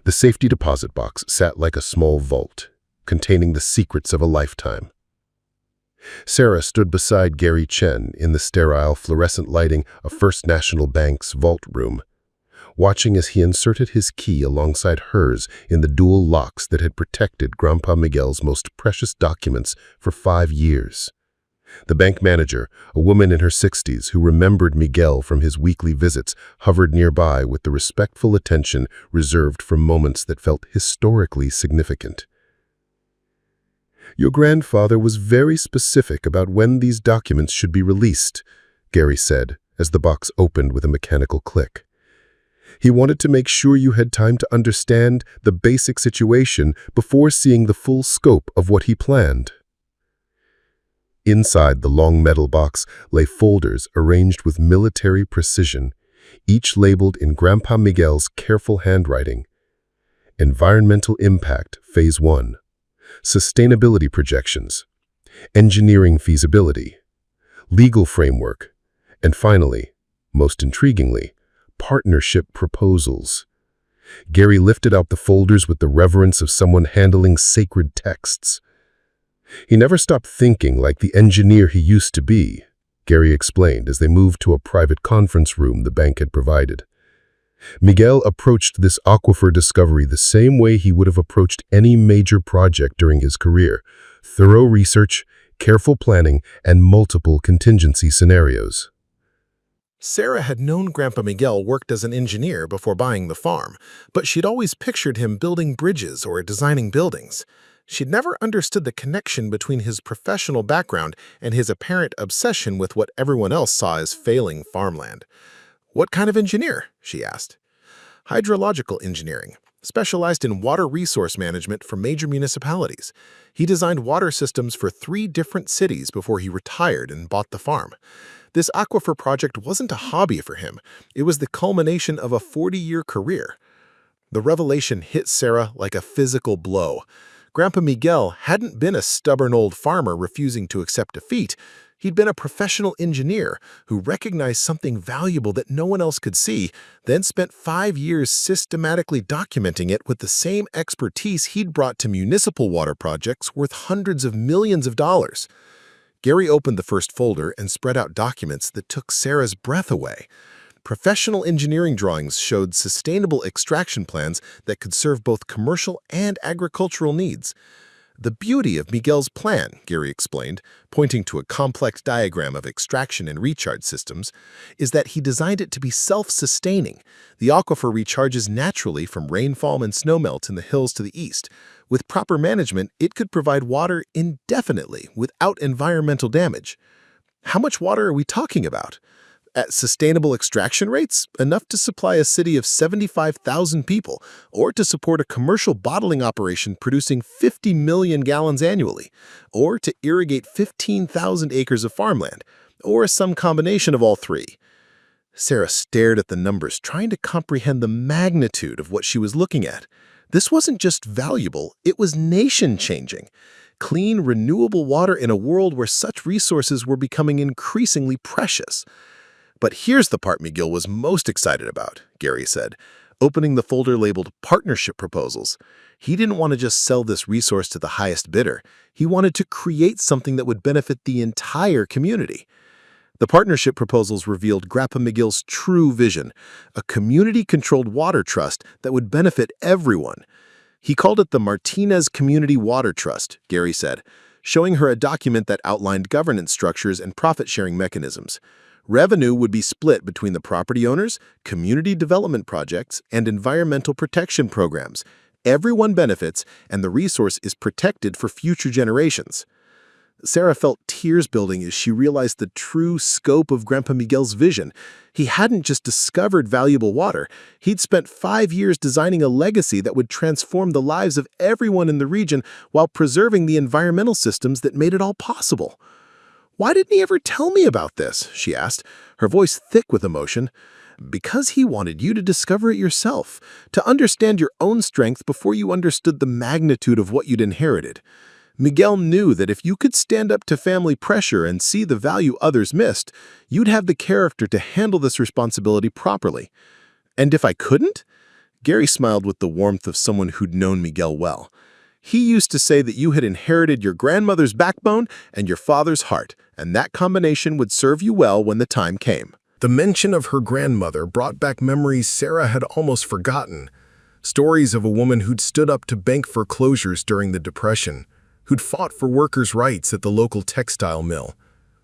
The safety deposit box sat like a small vault, containing the secrets of a lifetime. Sarah stood beside Gary Chen in the sterile fluorescent lighting of First National Bank's vault room, watching as he inserted his key alongside hers in the dual locks that had protected Grandpa Miguel's most precious documents for 5 years. The bank manager, a woman in her 60s who remembered Miguel from his weekly visits, hovered nearby with the respectful attention reserved for moments that felt historically significant. "Your grandfather was very specific about when these documents should be released," Gary said, as the box opened with a mechanical click. He wanted to make sure you had time to understand the basic situation before seeing the full scope of what he planned. Inside the long metal box lay folders arranged with military precision, each labeled in Grandpa Miguel's careful handwriting. Environmental Impact, Phase 1. Sustainability Projections. Engineering Feasibility. Legal Framework. And finally, most intriguingly, Partnership Proposals. Gary lifted out the folders with the reverence of someone handling sacred texts. He never stopped thinking like the engineer he used to be, Gary explained as they moved to a private conference room the bank had provided. Miguel approached this aquifer discovery the same way he would have approached any major project during his career: thorough research, careful planning, and multiple contingency scenarios. Sarah had known Grandpa Miguel worked as an engineer before buying the farm, but she'd always pictured him building bridges or designing buildings. She'd never understood the connection between his professional background and his apparent obsession with what everyone else saw as failing farmland. "What kind of engineer?" she asked. "Hydrological engineering, specialized in water resource management for major municipalities. He designed water systems for 3 different cities before he retired and bought the farm. This aquifer project wasn't a hobby for him. It was the culmination of a 40-year career." The revelation hit Sarah like a physical blow. Grandpa Miguel hadn't been a stubborn old farmer refusing to accept defeat. He'd been a professional engineer who recognized something valuable that no one else could see, then spent 5 years systematically documenting it with the same expertise he'd brought to municipal water projects worth hundreds of millions of dollars. Gary opened the first folder and spread out documents that took Sarah's breath away. Professional engineering drawings showed sustainable extraction plans that could serve both commercial and agricultural needs. "The beauty of Miguel's plan," Gary explained, pointing to a complex diagram of extraction and recharge systems, "is that he designed it to be self-sustaining. The aquifer recharges naturally from rainfall and snowmelt in the hills to the east. With proper management, it could provide water indefinitely without environmental damage." How much water are we talking about? At sustainable extraction rates, enough to supply a city of 75,000 people, or to support a commercial bottling operation producing 50 million gallons annually, or to irrigate 15,000 acres of farmland, or some combination of all 3. Sarah stared at the numbers, trying to comprehend the magnitude of what she was looking at. This wasn't just valuable, it was nation-changing. Clean, renewable water in a world where such resources were becoming increasingly precious. "But here's the part Miguel was most excited about," Gary said, opening the folder labeled Partnership Proposals. He didn't want to just sell this resource to the highest bidder. He wanted to create something that would benefit the entire community. The partnership proposals revealed Grandpa Miguel's true vision, a community-controlled water trust that would benefit everyone. He called it the Martinez Community Water Trust, Gary said, showing her a document that outlined governance structures and profit-sharing mechanisms. Revenue would be split between the property owners, community development projects, and environmental protection programs. Everyone benefits, and the resource is protected for future generations. Sarah felt tears building as she realized the true scope of Grandpa Miguel's vision. He hadn't just discovered valuable water. He'd spent 5 years designing a legacy that would transform the lives of everyone in the region while preserving the environmental systems that made it all possible. "Why didn't he ever tell me about this?" she asked, her voice thick with emotion. "Because he wanted you to discover it yourself, to understand your own strength before you understood the magnitude of what you'd inherited. Miguel knew that if you could stand up to family pressure and see the value others missed, you'd have the character to handle this responsibility properly. And if I couldn't?" Gary smiled with the warmth of someone who'd known Miguel well. "He used to say that you had inherited your grandmother's backbone and your father's heart, and that combination would serve you well when the time came." The mention of her grandmother brought back memories Sarah had almost forgotten. Stories of a woman who'd stood up to bank foreclosures during the Depression, who'd fought for workers' rights at the local textile mill,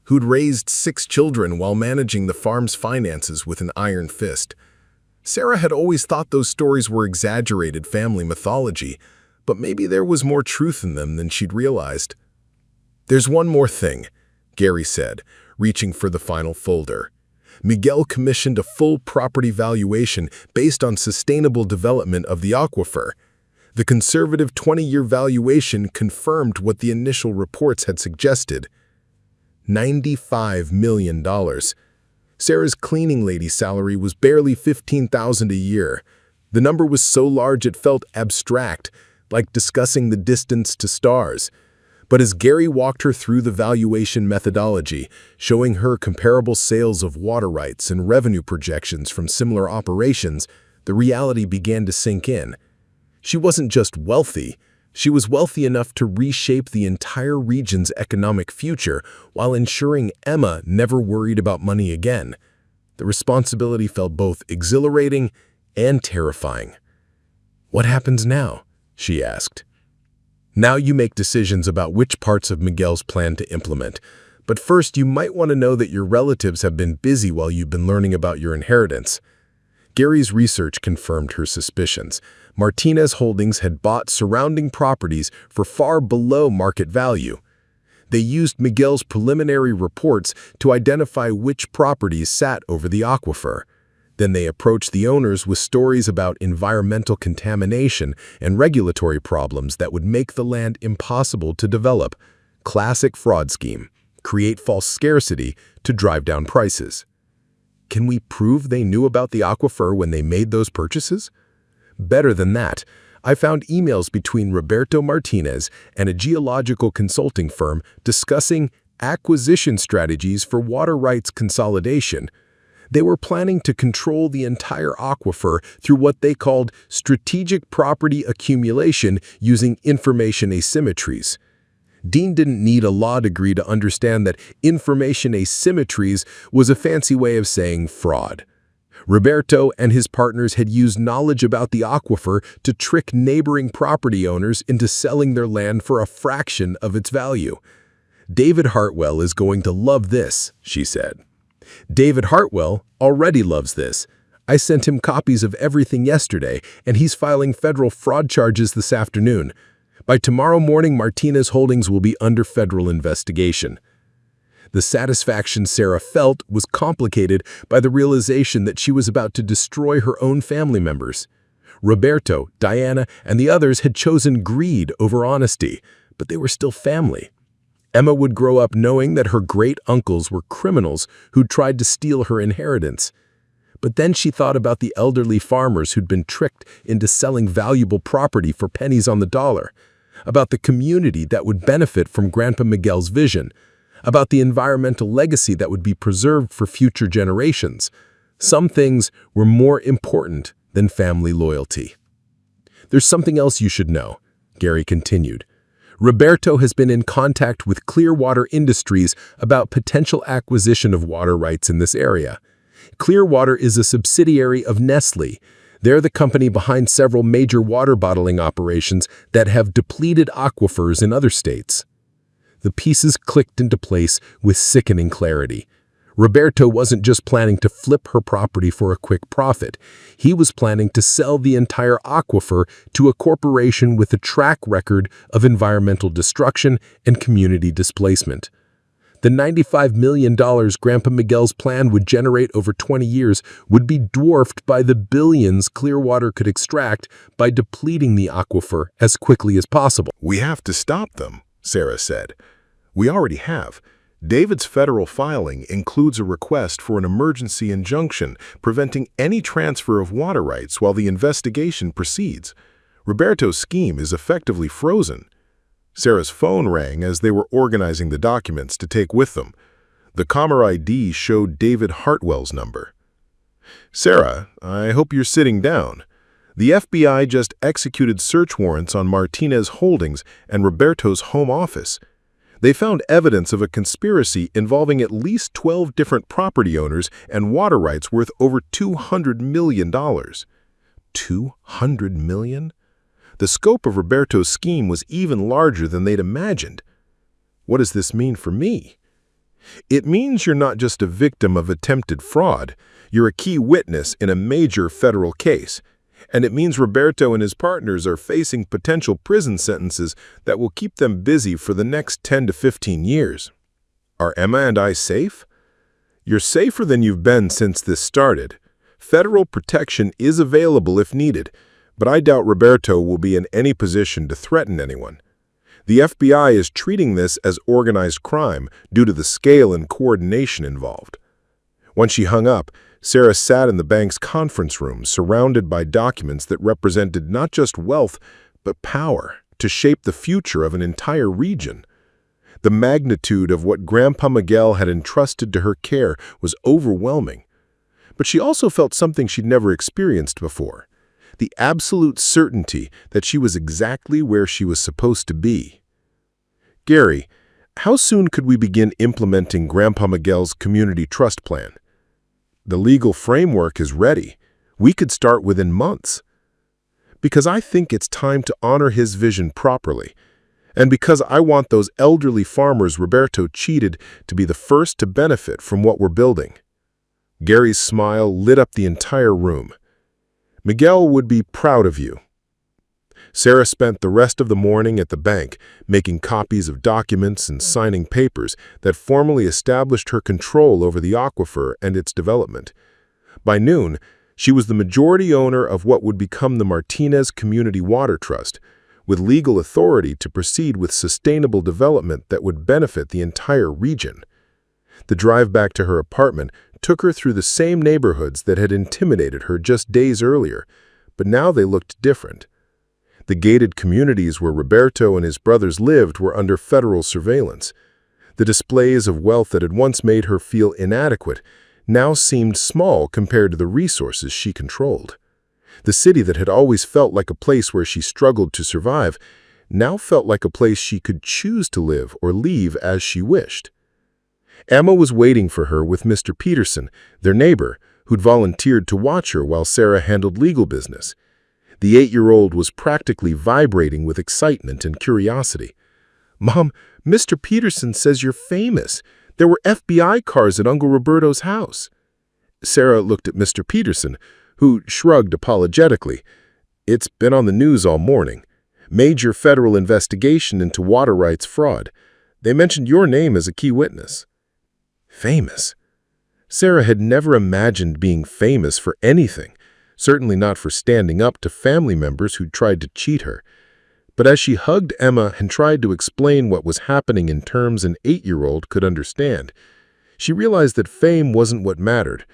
who'd raised 6 children while managing the farm's finances with an iron fist. Sarah had always thought those stories were exaggerated family mythology, but maybe there was more truth in them than she'd realized. "There's one more thing," Gary said, reaching for the final folder. Miguel commissioned a full property valuation based on sustainable development of the aquifer. The conservative 20-year valuation confirmed what the initial reports had suggested. $95 million. Sarah's cleaning lady salary was barely $15,000 a year. The number was so large it felt abstract, like discussing the distance to stars. But as Gary walked her through the valuation methodology, showing her comparable sales of water rights and revenue projections from similar operations, the reality began to sink in. She wasn't just wealthy, she was wealthy enough to reshape the entire region's economic future while ensuring Emma never worried about money again. The responsibility felt both exhilarating and terrifying. "What happens now?" she asked. "Now you make decisions about which parts of Miguel's plan to implement. But first, you might want to know that your relatives have been busy while you've been learning about your inheritance." Gary's research confirmed her suspicions. Martinez Holdings had bought surrounding properties for far below market value. They used Miguel's preliminary reports to identify which properties sat over the aquifer. Then they approached the owners with stories about environmental contamination and regulatory problems that would make the land impossible to develop. Classic fraud scheme. Create false scarcity to drive down prices. Can we prove they knew about the aquifer when they made those purchases? Better than that, I found emails between Roberto Martinez and a geological consulting firm discussing acquisition strategies for water rights consolidation. They were planning to control the entire aquifer through what they called strategic property accumulation using information asymmetries. Dean didn't need a law degree to understand that information asymmetries was a fancy way of saying fraud. Roberto and his partners had used knowledge about the aquifer to trick neighboring property owners into selling their land for a fraction of its value. "David Hartwell is going to love this," she said. "David Hartwell already loves this. I sent him copies of everything yesterday, and he's filing federal fraud charges this afternoon. By tomorrow morning, Martinez Holdings will be under federal investigation." The satisfaction Sarah felt was complicated by the realization that she was about to destroy her own family members. Roberto, Diana, and the others had chosen greed over honesty, but they were still family. Emma would grow up knowing that her great-uncles were criminals who'd tried to steal her inheritance. But then she thought about the elderly farmers who'd been tricked into selling valuable property for pennies on the dollar, about the community that would benefit from Grandpa Miguel's vision, about the environmental legacy that would be preserved for future generations. Some things were more important than family loyalty. "There's something else you should know," Gary continued. "Roberto has been in contact with Clearwater Industries about potential acquisition of water rights in this area. Clearwater is a subsidiary of Nestle. They're the company behind several major water bottling operations that have depleted aquifers in other states." The pieces clicked into place with sickening clarity. Roberto wasn't just planning to flip her property for a quick profit. He was planning to sell the entire aquifer to a corporation with a track record of environmental destruction and community displacement. The $95 million Grandpa Miguel's plan would generate over 20 years would be dwarfed by the billions Clearwater could extract by depleting the aquifer as quickly as possible. "We have to stop them," Sarah said. "We already have. David's federal filing includes a request for an emergency injunction preventing any transfer of water rights while the investigation proceeds. Roberto's scheme is effectively frozen." Sarah's phone rang as they were organizing the documents to take with them. The caller ID showed David Hartwell's number. "Sarah, I hope you're sitting down. The FBI just executed search warrants on Martinez Holdings and Roberto's home office. They found evidence of a conspiracy involving at least 12 different property owners and water rights worth over $200 million. $200 million? The scope of Roberto's scheme was even larger than they'd imagined. What does this mean for me? It means you're not just a victim of attempted fraud, you're a key witness in a major federal case. And it means Roberto and his partners are facing potential prison sentences that will keep them busy for the next 10 to 15 years. Are Emma and I safe? You're safer than you've been since this started. Federal protection is available if needed, but I doubt Roberto will be in any position to threaten anyone. The FBI is treating this as organized crime due to the scale and coordination involved. Once she hung up, Sarah sat in the bank's conference room, surrounded by documents that represented not just wealth, but power to shape the future of an entire region. The magnitude of what Grandpa Miguel had entrusted to her care was overwhelming. But she also felt something she'd never experienced before: the absolute certainty that she was exactly where she was supposed to be. Gary, how soon could we begin implementing Grandpa Miguel's community trust plan? The legal framework is ready. We could start within months. Because I think it's time to honor his vision properly, and because I want those elderly farmers Roberto cheated to be the first to benefit from what we're building. Gary's smile lit up the entire room. Miguel would be proud of you. Sarah spent the rest of the morning at the bank, making copies of documents and signing papers that formally established her control over the aquifer and its development. By noon, she was the majority owner of what would become the Martinez Community Water Trust, with legal authority to proceed with sustainable development that would benefit the entire region. The drive back to her apartment took her through the same neighborhoods that had intimidated her just days earlier, but now they looked different. The gated communities where Roberto and his brothers lived were under federal surveillance. The displays of wealth that had once made her feel inadequate now seemed small compared to the resources she controlled. The city that had always felt like a place where she struggled to survive now felt like a place she could choose to live or leave as she wished. Emma was waiting for her with Mr. Peterson, their neighbor, who'd volunteered to watch her while Sarah handled legal business. The 8-year-old was practically vibrating with excitement and curiosity. "Mom, Mr. Peterson says you're famous. There were FBI cars at Uncle Roberto's house." Sarah looked at Mr. Peterson, who shrugged apologetically. "It's been on the news all morning. Major federal investigation into water rights fraud. They mentioned your name as a key witness." Famous? Sarah had never imagined being famous for anything, certainly not for standing up to family members who tried to cheat her. But as she hugged Emma and tried to explain what was happening in terms an 8-year-old could understand, she realized that fame wasn't what mattered.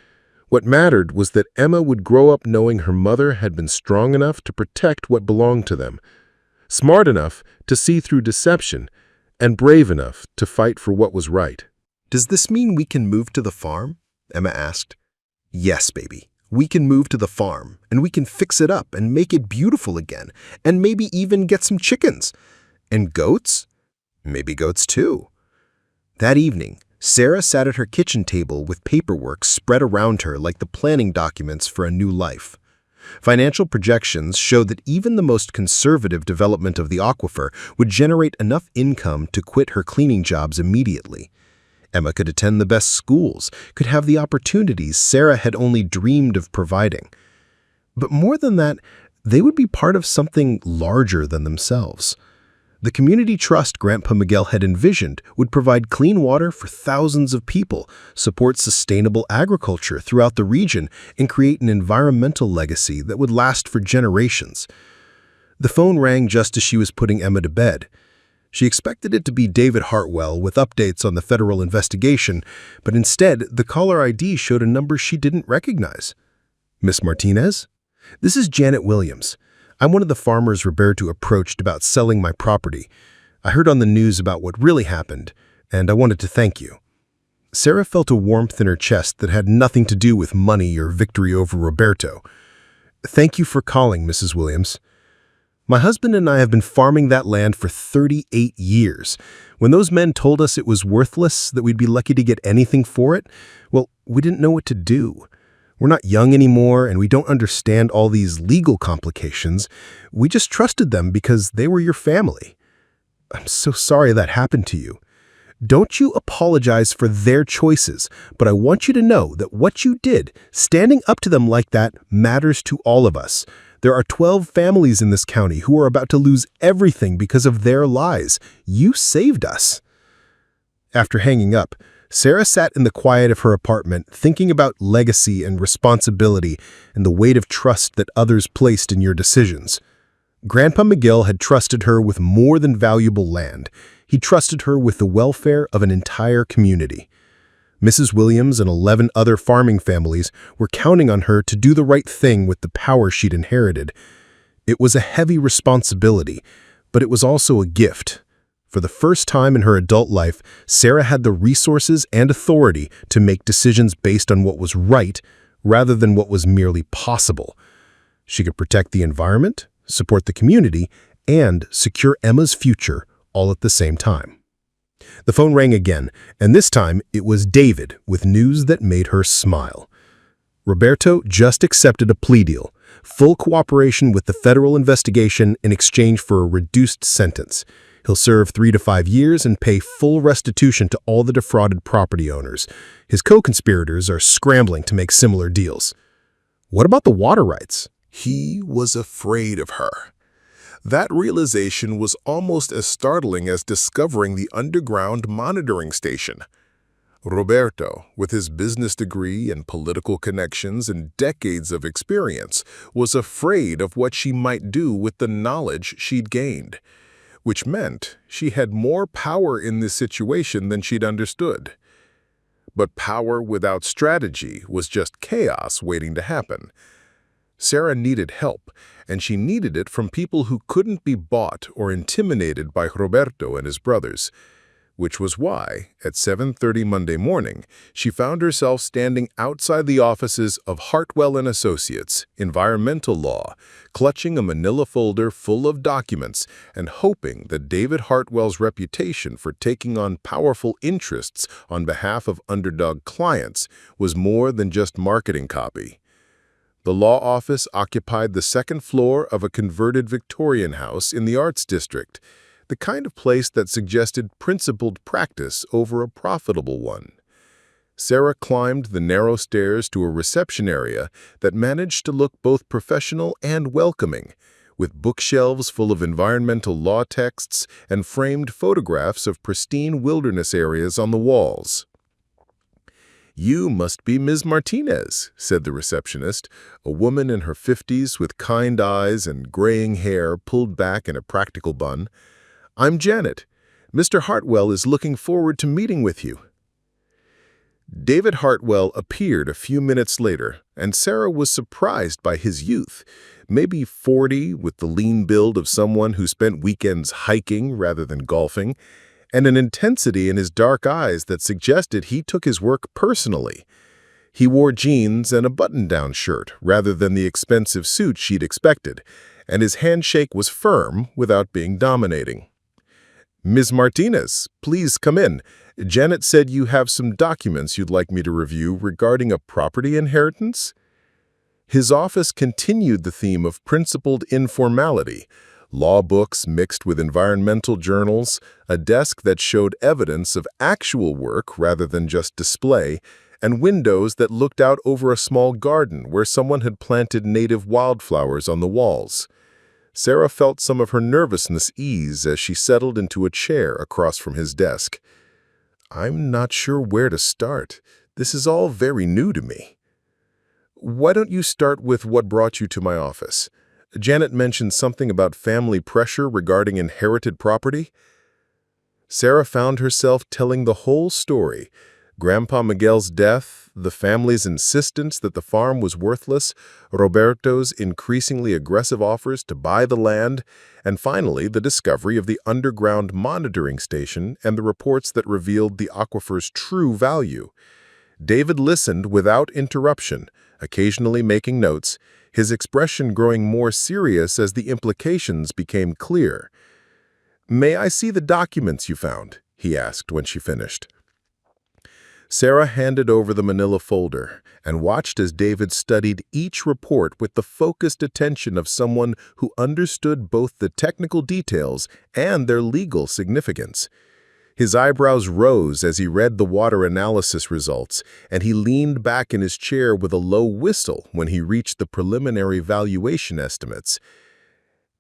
What mattered was that Emma would grow up knowing her mother had been strong enough to protect what belonged to them, smart enough to see through deception, and brave enough to fight for what was right. "Does this mean we can move to the farm?" Emma asked. "Yes, baby. We can move to the farm, and we can fix it up and make it beautiful again, and maybe even get some chickens. And goats? Maybe goats too." That evening, Sarah sat at her kitchen table with paperwork spread around her like the planning documents for a new life. Financial projections showed that even the most conservative development of the aquifer would generate enough income to quit her cleaning jobs immediately. Emma could attend the best schools, could have the opportunities Sarah had only dreamed of providing. But more than that, they would be part of something larger than themselves. The community trust Grandpa Miguel had envisioned would provide clean water for thousands of people, support sustainable agriculture throughout the region, and create an environmental legacy that would last for generations. The phone rang just as she was putting Emma to bed. She expected it to be David Hartwell with updates on the federal investigation, but instead, the caller ID showed a number she didn't recognize. "Miss Martinez? This is Janet Williams. I'm one of the farmers Roberto approached about selling my property. I heard on the news about what really happened, and I wanted to thank you." Sarah felt a warmth in her chest that had nothing to do with money or victory over Roberto. "Thank you for calling, Mrs. Williams. My husband and I have been farming that land for 38 years. When those men told us it was worthless, that we'd be lucky to get anything for it, well, we didn't know what to do. We're not young anymore, and we don't understand all these legal complications. We just trusted them because they were your family. I'm so sorry that happened to you. Don't you apologize for their choices, but I want you to know that what you did, standing up to them like that, matters to all of us. There are 12 families in this county who are about to lose everything because of their lies. You saved us." After hanging up, Sarah sat in the quiet of her apartment, thinking about legacy and responsibility and the weight of trust that others placed in your decisions. Grandpa Miguel had trusted her with more than valuable land. He trusted her with the welfare of an entire community. Mrs. Williams and 11 other farming families were counting on her to do the right thing with the power she'd inherited. It was a heavy responsibility, but it was also a gift. For the first time in her adult life, Sarah had the resources and authority to make decisions based on what was right rather than what was merely possible. She could protect the environment, support the community, and secure Emma's future all at the same time. The phone rang again, and this time it was David with news that made her smile. Roberto just accepted a plea deal, full cooperation with the federal investigation in exchange for a reduced sentence. He'll serve 3 to 5 years and pay full restitution to all the defrauded property owners. His co-conspirators are scrambling to make similar deals. What about the water rights? He was afraid of her. That realization was almost as startling as discovering the underground monitoring station. Roberto, with his business degree and political connections and decades of experience, was afraid of what she might do with the knowledge she'd gained, which meant she had more power in this situation than she'd understood. But power without strategy was just chaos waiting to happen. Sarah needed help, and she needed it from people who couldn't be bought or intimidated by Roberto and his brothers, which was why, at 7:30 Monday morning, she found herself standing outside the offices of Hartwell & Associates, Environmental Law, clutching a manila folder full of documents and hoping that David Hartwell's reputation for taking on powerful interests on behalf of underdog clients was more than just marketing copy. The law office occupied the second floor of a converted Victorian house in the Arts District, the kind of place that suggested principled practice over a profitable one. Sarah climbed the narrow stairs to a reception area that managed to look both professional and welcoming, with bookshelves full of environmental law texts and framed photographs of pristine wilderness areas on the walls. "You must be Ms. Martinez," said the receptionist, a woman in her 50s with kind eyes and graying hair pulled back in a practical bun. "I'm Janet. Mr. Hartwell is looking forward to meeting with you." David Hartwell appeared a few minutes later, and Sarah was surprised by his youth, maybe 40 with the lean build of someone who spent weekends hiking rather than golfing, and an intensity in his dark eyes that suggested he took his work personally. He wore jeans and a button-down shirt rather than the expensive suit she'd expected, and his handshake was firm without being dominating. "Ms. Martinez, please come in. Janet said you have some documents you'd like me to review regarding a property inheritance." His office continued the theme of principled informality, law books mixed with environmental journals, a desk that showed evidence of actual work rather than just display, and windows that looked out over a small garden where someone had planted native wildflowers on the walls. Sarah felt some of her nervousness ease as she settled into a chair across from his desk. "I'm not sure where to start. This is all very new to me." "Why don't you start with what brought you to my office? Janet mentioned something about family pressure regarding inherited property." Sarah found herself telling the whole story: Grandpa Miguel's death, the family's insistence that the farm was worthless, Roberto's increasingly aggressive offers to buy the land, and finally the discovery of the underground monitoring station and the reports that revealed the aquifer's true value. David listened without interruption, occasionally making notes, his expression growing more serious as the implications became clear. "May I see the documents you found?" he asked when she finished. Sarah handed over the manila folder and watched as David studied each report with the focused attention of someone who understood both the technical details and their legal significance. His eyebrows rose as he read the water analysis results, and he leaned back in his chair with a low whistle when he reached the preliminary valuation estimates.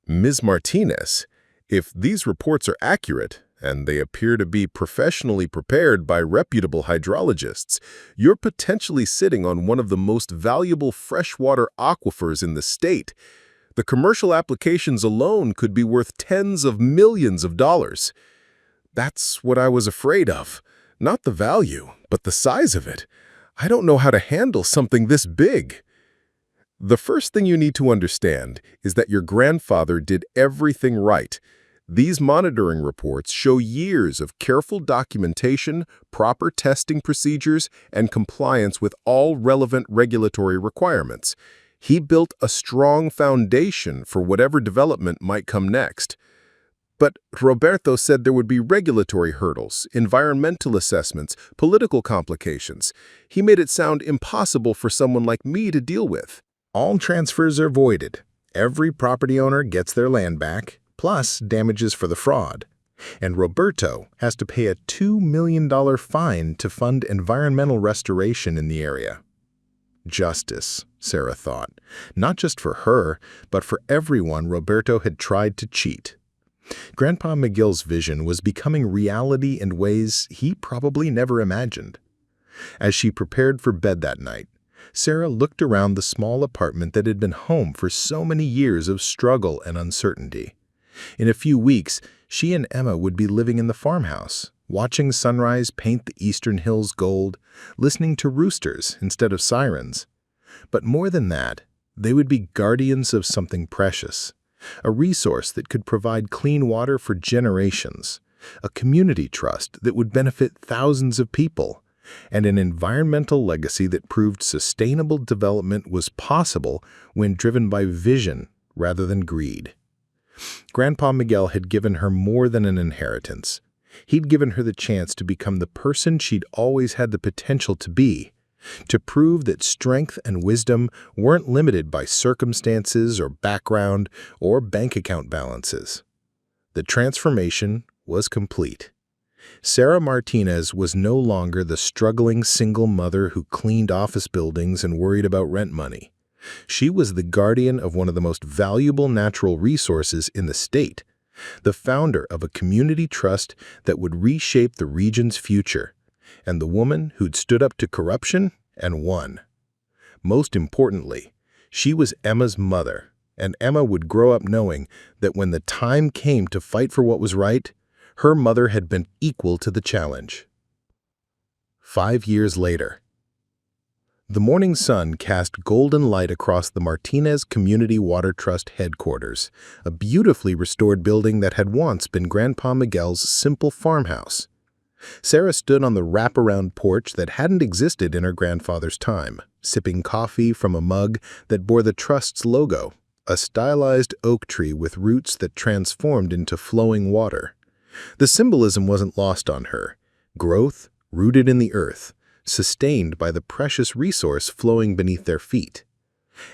"Ms. Martinez, if these reports are accurate, and they appear to be professionally prepared by reputable hydrologists. You're potentially sitting on one of the most valuable freshwater aquifers in the state. The commercial applications alone could be worth tens of millions of dollars. That's what I was afraid of. Not the value, but the size of it. I don't know how to handle something this big. The first thing you need to understand is that your grandfather did everything right. These monitoring reports show years of careful documentation, proper testing procedures, and compliance with all relevant regulatory requirements. He built a strong foundation for whatever development might come next. But Roberto said there would be regulatory hurdles, environmental assessments, political complications. He made it sound impossible for someone like me to deal with. All transfers are voided. Every property owner gets their land back, plus damages for the fraud. And Roberto has to pay a $2 million fine to fund environmental restoration in the area. Justice, Sarah thought, not just for her, but for everyone Roberto had tried to cheat. Grandpa Miguel's vision was becoming reality in ways he probably never imagined. As she prepared for bed that night, Sarah looked around the small apartment that had been home for so many years of struggle and uncertainty. In a few weeks, she and Emma would be living in the farmhouse, watching sunrise paint the eastern hills gold, listening to roosters instead of sirens. But more than that, they would be guardians of something precious, a resource that could provide clean water for generations, a community trust that would benefit thousands of people, and an environmental legacy that proved sustainable development was possible when driven by vision rather than greed. Grandpa Miguel had given her more than an inheritance. He'd given her the chance to become the person she'd always had the potential to be, to prove that strength and wisdom weren't limited by circumstances or background or bank account balances. The transformation was complete. Sarah Martinez was no longer the struggling single mother who cleaned office buildings and worried about rent money. She was the guardian of one of the most valuable natural resources in the state, the founder of a community trust that would reshape the region's future, and the woman who'd stood up to corruption and won. Most importantly, she was Emma's mother, and Emma would grow up knowing that when the time came to fight for what was right, her mother had been equal to the challenge. 5 years later. The morning sun cast golden light across the Martinez Community Water Trust headquarters, a beautifully restored building that had once been Grandpa Miguel's simple farmhouse. Sarah stood on the wraparound porch that hadn't existed in her grandfather's time, sipping coffee from a mug that bore the Trust's logo, a stylized oak tree with roots that transformed into flowing water. The symbolism wasn't lost on her. Growth, rooted in the earth, sustained by the precious resource flowing beneath their feet.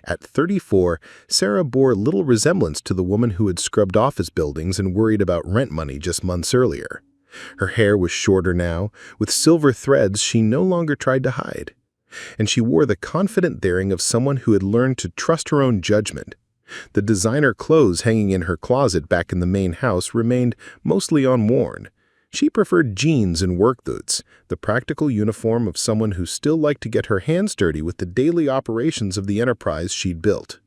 At 34, Sarah bore little resemblance to the woman who had scrubbed office buildings and worried about rent money just months earlier. Her hair was shorter now, with silver threads she no longer tried to hide. And she wore the confident daring of someone who had learned to trust her own judgment. The designer clothes hanging in her closet back in the main house remained mostly unworn. She preferred jeans and work boots, the practical uniform of someone who still liked to get her hands dirty with the daily operations of the enterprise she'd built.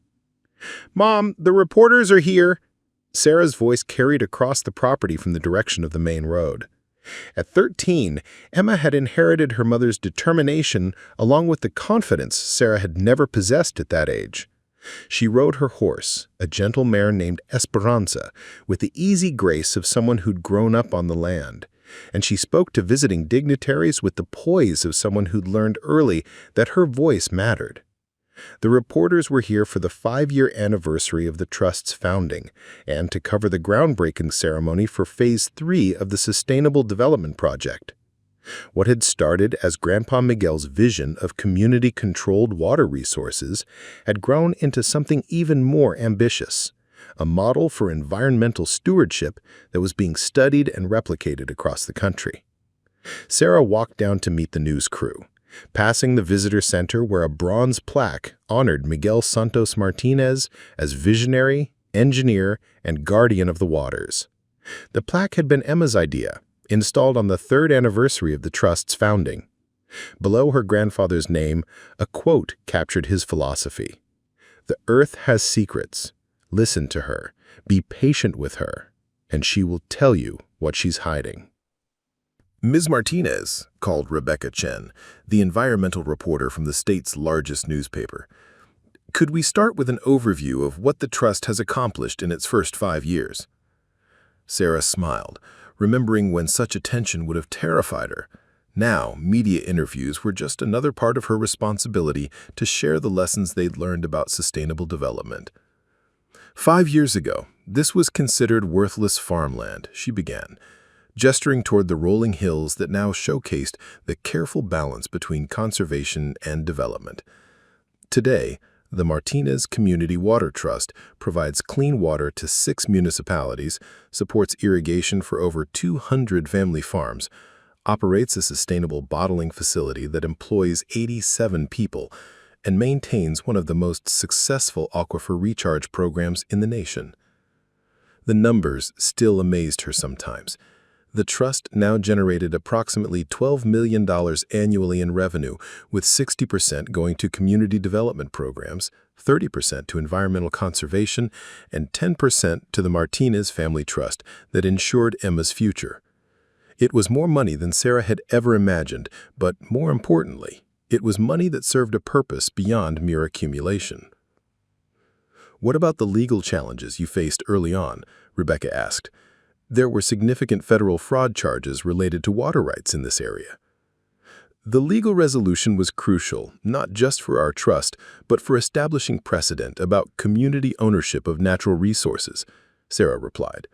"Mom, the reporters are here!" Sarah's voice carried across the property from the direction of the main road. At 13, Emma had inherited her mother's determination along with the confidence Sarah had never possessed at that age. She rode her horse, a gentle mare named Esperanza, with the easy grace of someone who'd grown up on the land, and she spoke to visiting dignitaries with the poise of someone who'd learned early that her voice mattered. The reporters were here for the 5-year anniversary of the Trust's founding and to cover the groundbreaking ceremony for Phase 3 of the Sustainable Development Project. What had started as Grandpa Miguel's vision of community-controlled water resources had grown into something even more ambitious, a model for environmental stewardship that was being studied and replicated across the country. Sarah walked down to meet the news crew, passing the visitor center where a bronze plaque honored Miguel Santos Martinez as visionary, engineer, and guardian of the waters. The plaque had been Emma's idea, installed on the 3rd anniversary of the Trust's founding. Below her grandfather's name, a quote captured his philosophy. "The earth has secrets. Listen to her. Be patient with her, and she will tell you what she's hiding." Ms. Martinez, called Rebecca Chen, the environmental reporter from the state's largest newspaper. Could we start with an overview of what the Trust has accomplished in its first 5 years? Sarah smiled, remembering when such attention would have terrified her. Now, media interviews were just another part of her responsibility to share the lessons they'd learned about sustainable development. 5 years ago, this was considered worthless farmland, she began, gesturing toward the rolling hills that now showcased the careful balance between conservation and development. Today, the Martinez Community Water Trust provides clean water to 6 municipalities, supports irrigation for over 200 family farms, operates a sustainable bottling facility that employs 87 people, and maintains one of the most successful aquifer recharge programs in the nation. The numbers still amazed her sometimes. The Trust now generated approximately $12 million annually in revenue, with 60% going to community development programs, 30% to environmental conservation, and 10% to the Martinez Family Trust that ensured Emma's future. It was more money than Sarah had ever imagined, but more importantly, it was money that served a purpose beyond mere accumulation. "What about the legal challenges you faced early on?" Rebecca asked. "There were significant federal fraud charges related to water rights in this area." "The legal resolution was crucial, not just for our trust, but for establishing precedent about community ownership of natural resources," Sarah replied.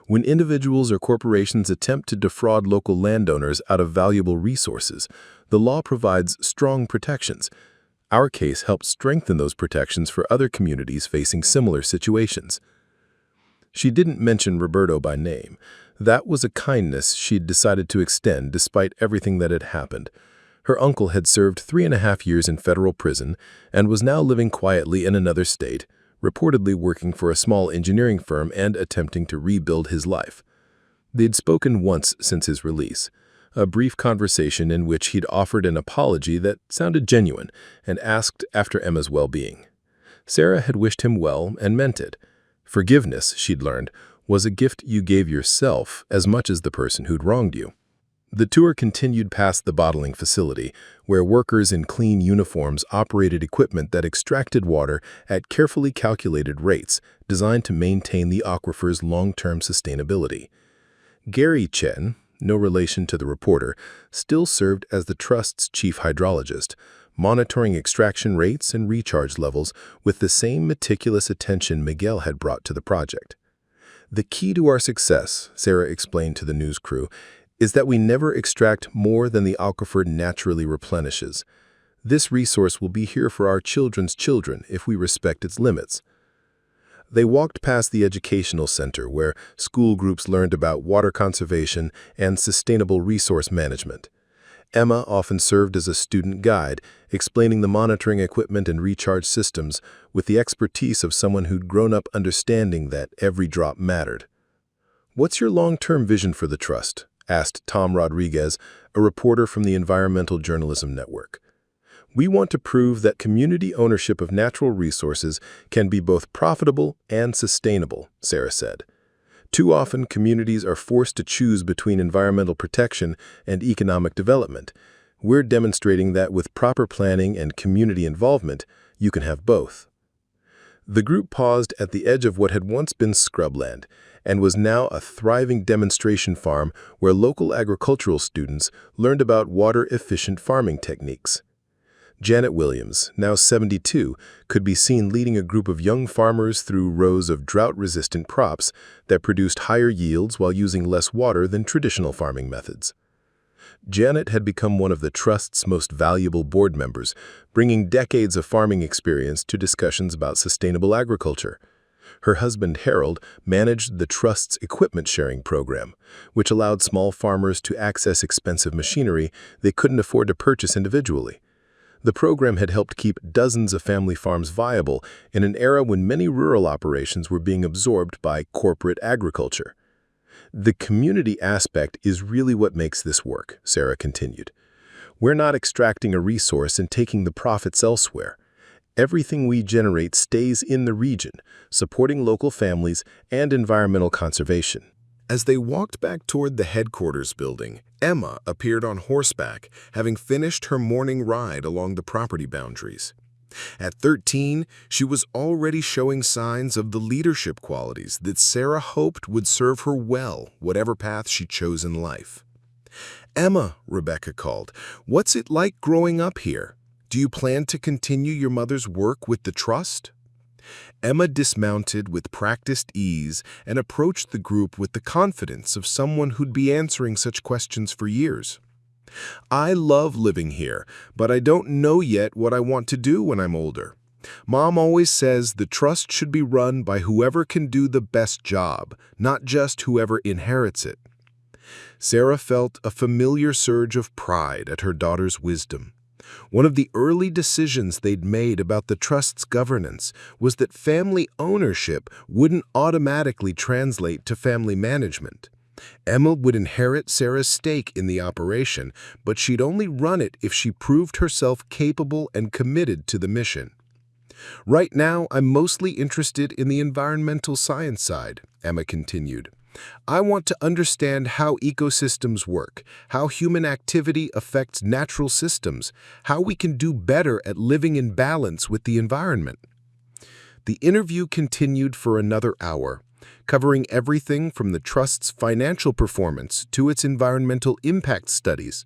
"When individuals or corporations attempt to defraud local landowners out of valuable resources, the law provides strong protections. Our case helped strengthen those protections for other communities facing similar situations." She didn't mention Roberto by name. That was a kindness she'd decided to extend despite everything that had happened. Her uncle had served 3.5 years in federal prison and was now living quietly in another state, reportedly working for a small engineering firm and attempting to rebuild his life. They'd spoken once since his release, a brief conversation in which he'd offered an apology that sounded genuine and asked after Emma's well-being. Sarah had wished him well and meant it. Forgiveness, she'd learned, was a gift you gave yourself as much as the person who'd wronged you. The tour continued past the bottling facility, where workers in clean uniforms operated equipment that extracted water at carefully calculated rates designed to maintain the aquifer's long-term sustainability. Gary Chen, no relation to the reporter, still served as the Trust's chief hydrologist, monitoring extraction rates and recharge levels with the same meticulous attention Miguel had brought to the project. "The key to our success," Sarah explained to the news crew, "is that we never extract more than the aquifer naturally replenishes. This resource will be here for our children's children if we respect its limits." They walked past the educational center where school groups learned about water conservation and sustainable resource management. Emma often served as a student guide, explaining the monitoring equipment and recharge systems with the expertise of someone who'd grown up understanding that every drop mattered. "What's your long-term vision for the Trust?" asked Tom Rodriguez, a reporter from the Environmental Journalism Network. "We want to prove that community ownership of natural resources can be both profitable and sustainable," Sarah said. "Too often, communities are forced to choose between environmental protection and economic development. We're demonstrating that with proper planning and community involvement, you can have both." The group paused at the edge of what had once been scrubland and was now a thriving demonstration farm where local agricultural students learned about water-efficient farming techniques. Janet Williams, now 72, could be seen leading a group of young farmers through rows of drought-resistant crops that produced higher yields while using less water than traditional farming methods. Janet had become one of the Trust's most valuable board members, bringing decades of farming experience to discussions about sustainable agriculture. Her husband, Harold, managed the Trust's equipment sharing program, which allowed small farmers to access expensive machinery they couldn't afford to purchase individually. The program had helped keep dozens of family farms viable in an era when many rural operations were being absorbed by corporate agriculture. The community aspect is really what makes this work, Sarah continued. We're not extracting a resource and taking the profits elsewhere. Everything we generate stays in the region, supporting local families and environmental conservation. As they walked back toward the headquarters building, Emma appeared on horseback, having finished her morning ride along the property boundaries. At 13, she was already showing signs of the leadership qualities that Sarah hoped would serve her well, whatever path she chose in life. "Emma," Rebecca called, "what's it like growing up here? Do you plan to continue your mother's work with the trust?" Emma dismounted with practiced ease and approached the group with the confidence of someone who'd be answering such questions for years. "I love living here, but I don't know yet what I want to do when I'm older. Mom always says the trust should be run by whoever can do the best job, not just whoever inherits it." Sarah felt a familiar surge of pride at her daughter's wisdom. One of the early decisions they'd made about the trust's governance was that family ownership wouldn't automatically translate to family management. Emma would inherit Sarah's stake in the operation, but she'd only run it if she proved herself capable and committed to the mission. "Right now, I'm mostly interested in the environmental science side," Emma continued. "I want to understand how ecosystems work, how human activity affects natural systems, how we can do better at living in balance with the environment." The interview continued for another hour, covering everything from the trust's financial performance to its environmental impact studies.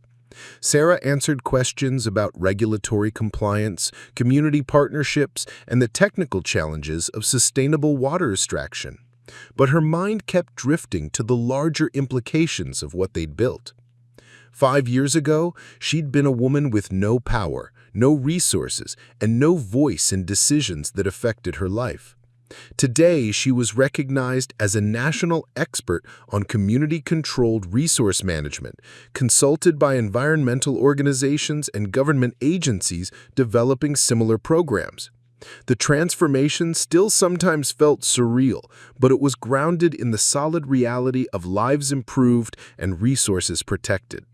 Sarah answered questions about regulatory compliance, community partnerships, and the technical challenges of sustainable water extraction. But her mind kept drifting to the larger implications of what they'd built. 5 years ago, she'd been a woman with no power, no resources, and no voice in decisions that affected her life. Today, she was recognized as a national expert on community-controlled resource management, consulted by environmental organizations and government agencies developing similar programs. The transformation still sometimes felt surreal, but it was grounded in the solid reality of lives improved and resources protected.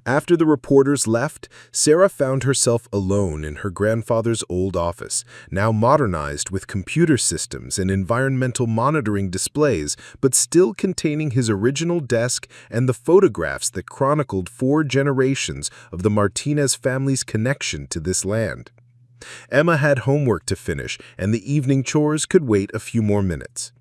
After the reporters left, Sarah found herself alone in her grandfather's old office, now modernized with computer systems and environmental monitoring displays, but still containing his original desk and the photographs that chronicled 4 generations of the Martinez family's connection to this land. Emma had homework to finish, and the evening chores could wait a few more minutes.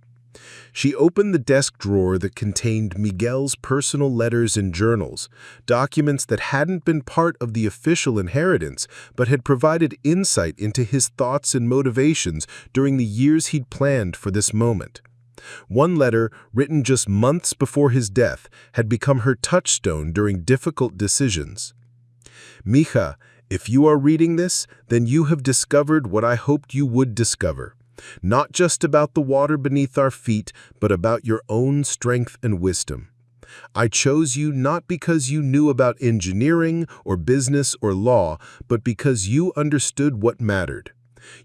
She opened the desk drawer that contained Miguel's personal letters and journals, documents that hadn't been part of the official inheritance, but had provided insight into his thoughts and motivations during the years he'd planned for this moment. One letter, written just months before his death, had become her touchstone during difficult decisions. "Mija, if you are reading this, then you have discovered what I hoped you would discover. Not just about the water beneath our feet, but about your own strength and wisdom. I chose you not because you knew about engineering or business or law, but because you understood what mattered.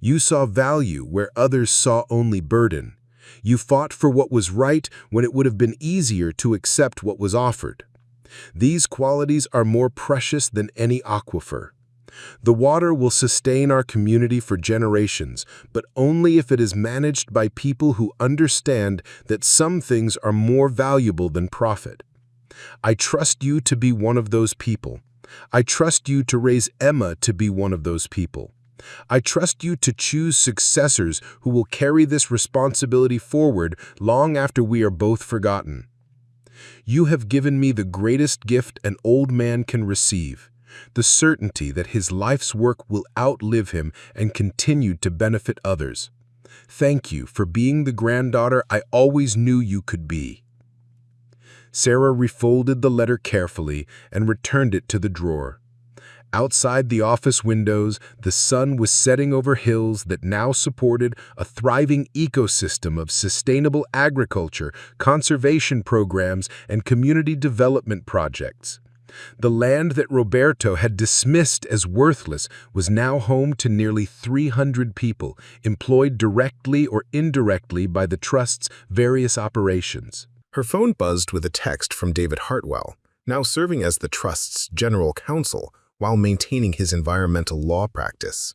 You saw value where others saw only burden. You fought for what was right when it would have been easier to accept what was offered. These qualities are more precious than any aquifer. The water will sustain our community for generations, but only if it is managed by people who understand that some things are more valuable than profit. I trust you to be one of those people. I trust you to raise Emma to be one of those people. I trust you to choose successors who will carry this responsibility forward long after we are both forgotten. You have given me the greatest gift an old man can receive, the certainty that his life's work will outlive him and continue to benefit others. Thank you for being the granddaughter I always knew you could be." Sarah refolded the letter carefully and returned it to the drawer. Outside the office windows, the sun was setting over hills that now supported a thriving ecosystem of sustainable agriculture, conservation programs, and community development projects. The land that Roberto had dismissed as worthless was now home to nearly 300 people, employed directly or indirectly by the Trust's various operations. Her phone buzzed with a text from David Hartwell, now serving as the Trust's general counsel while maintaining his environmental law practice.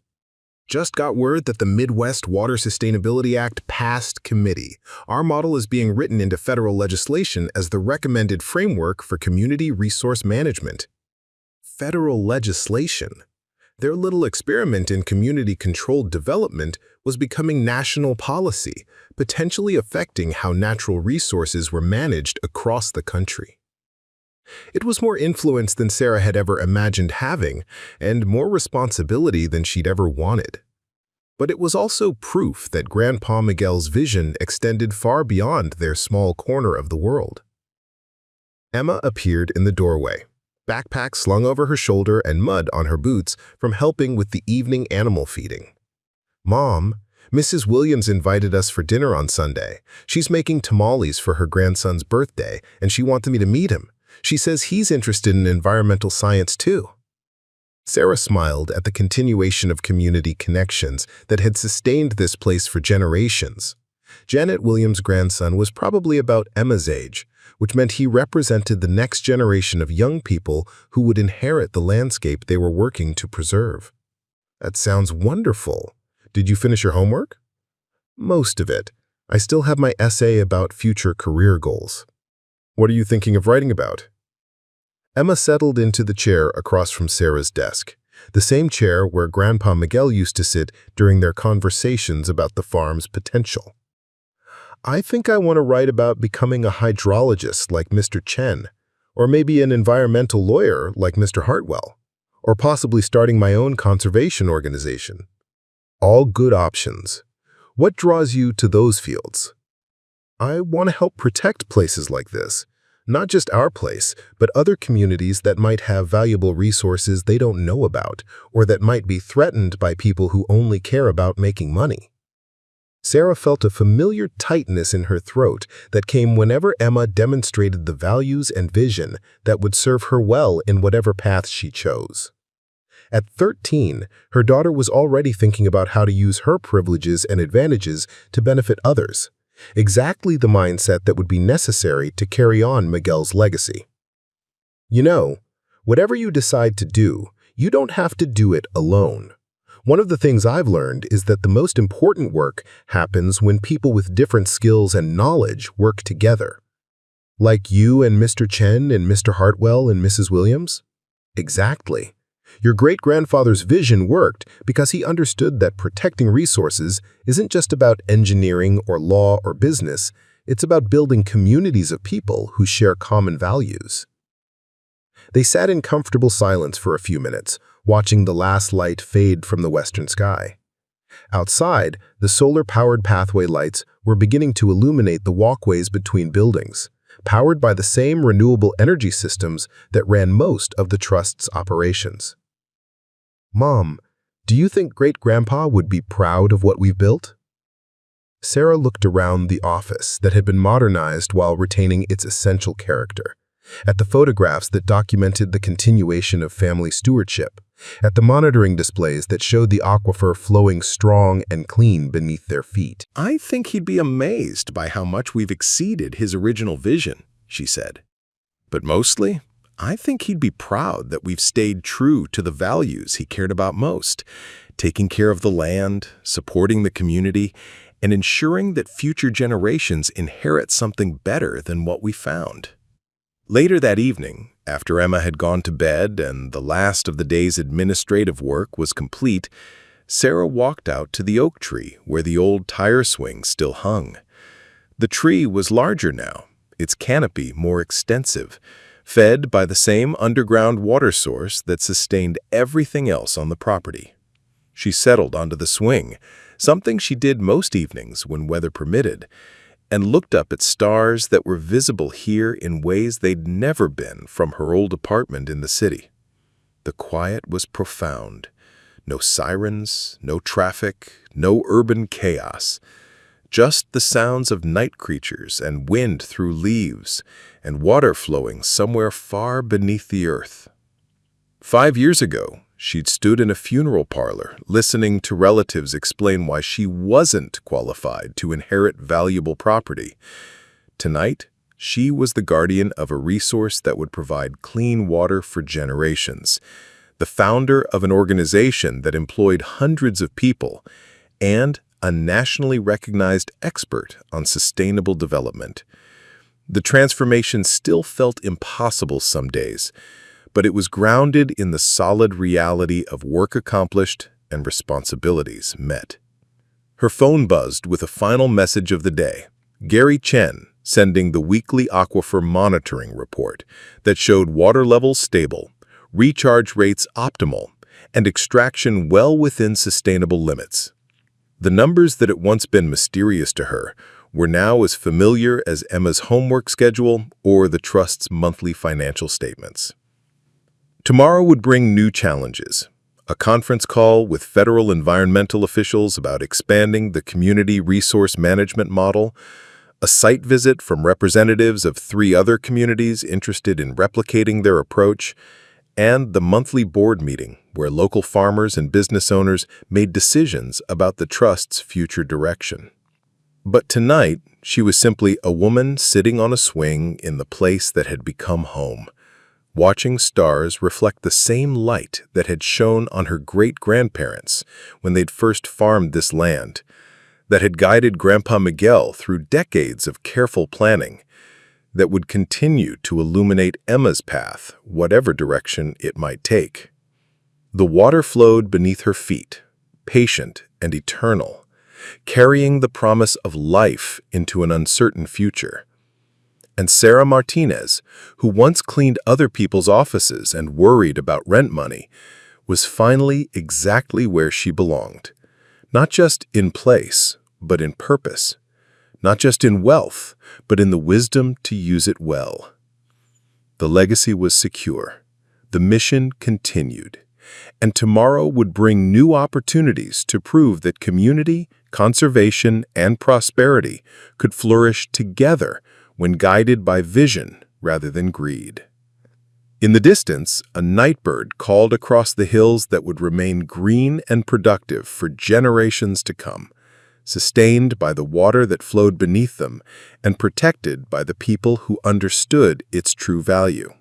Just got word that the Midwest Water Sustainability Act passed committee. Our model is being written into federal legislation as the recommended framework for community resource management. Federal legislation. Their little experiment in community-controlled development was becoming national policy, potentially affecting how natural resources were managed across the country. It was more influence than Sarah had ever imagined having, and more responsibility than she'd ever wanted. But it was also proof that Grandpa Miguel's vision extended far beyond their small corner of the world. Emma appeared in the doorway, backpack slung over her shoulder and mud on her boots from helping with the evening animal feeding. "Mom, Mrs. Williams invited us for dinner on Sunday. She's making tamales for her grandson's birthday, and she wanted me to meet him. She says he's interested in environmental science too." Sarah smiled at the continuation of community connections that had sustained this place for generations. Janet Williams' grandson was probably about Emma's age, which meant he represented the next generation of young people who would inherit the landscape they were working to preserve. "That sounds wonderful. Did you finish your homework?" "Most of it. I still have my essay about future career goals." "What are you thinking of writing about?" Emma settled into the chair across from Sarah's desk, the same chair where Grandpa Miguel used to sit during their conversations about the farm's potential. "I think I want to write about becoming a hydrologist like Mr. Chen, or maybe an environmental lawyer like Mr. Hartwell, or possibly starting my own conservation organization." All good options. What draws you to those fields? "I want to help protect places like this. Not just our place, but other communities that might have valuable resources they don't know about, or that might be threatened by people who only care about making money." Sarah felt a familiar tightness in her throat that came whenever Emma demonstrated the values and vision that would serve her well in whatever path she chose. At 13, her daughter was already thinking about how to use her privileges and advantages to benefit others. Exactly the mindset that would be necessary to carry on Miguel's legacy. You know, whatever you decide to do, you don't have to do it alone. One of the things I've learned is that the most important work happens when people with different skills and knowledge work together. Like you and Mr. Chen and Mr. Hartwell and Mrs. Williams? Exactly. Your great-grandfather's vision worked because he understood that protecting resources isn't just about engineering or law or business, it's about building communities of people who share common values. They sat in comfortable silence for a few minutes, watching the last light fade from the western sky. Outside, the solar-powered pathway lights were beginning to illuminate the walkways between buildings, powered by the same renewable energy systems that ran most of the Trust's operations. "Mom, do you think Great-Grandpa would be proud of what we've built?" Sarah looked around the office that had been modernized while retaining its essential character, at the photographs that documented the continuation of family stewardship, at the monitoring displays that showed the aquifer flowing strong and clean beneath their feet. "I think he'd be amazed by how much we've exceeded his original vision," she said. "But mostly, I think he'd be proud that we've stayed true to the values he cared about most, taking care of the land, supporting the community, and ensuring that future generations inherit something better than what we found." Later that evening, after Emma had gone to bed and the last of the day's administrative work was complete, Sarah walked out to the oak tree where the old tire swing still hung. The tree was larger now, its canopy more extensive, fed by the same underground water source that sustained everything else on the property. She settled onto the swing, something she did most evenings when weather permitted, and looked up at stars that were visible here in ways they'd never been from her old apartment in the city. The quiet was profound. No sirens, no traffic, no urban chaos. Just the sounds of night creatures and wind through leaves and water flowing somewhere far beneath the earth. 5 years ago, she'd stood in a funeral parlor listening to relatives explain why she wasn't qualified to inherit valuable property. Tonight, She was the guardian of a resource that would provide clean water for generations, the founder of an organization that employed hundreds of people, and a nationally recognized expert on sustainable development. The transformation still felt impossible some days, but it was grounded in the solid reality of work accomplished and responsibilities met. Her phone buzzed with a final message of the day. Gary Chen sending the weekly aquifer monitoring report that showed water levels stable, recharge rates optimal, and extraction well within sustainable limits. The numbers that had once been mysterious to her were now as familiar as Emma's homework schedule or the Trust's monthly financial statements. Tomorrow would bring new challenges. A conference call with federal environmental officials about expanding the community resource management model, a site visit from representatives of 3 other communities interested in replicating their approach, and the monthly board meeting where local farmers and business owners made decisions about the Trust's future direction. But tonight, she was simply a woman sitting on a swing in the place that had become home, watching stars reflect the same light that had shone on her great-grandparents when they'd first farmed this land, that had guided Grandpa Miguel through decades of careful planning, that would continue to illuminate Emma's path, whatever direction it might take. The water flowed beneath her feet, patient and eternal, carrying the promise of life into an uncertain future. And Sarah Martinez, who once cleaned other people's offices and worried about rent money, was finally exactly where she belonged. Not just in place, but in purpose. Not just in wealth, but in the wisdom to use it well. The legacy was secure. The mission continued. And tomorrow would bring new opportunities to prove that community, conservation, and prosperity could flourish together when guided by vision rather than greed. In the distance, a nightbird called across the hills that would remain green and productive for generations to come, sustained by the water that flowed beneath them and protected by the people who understood its true value.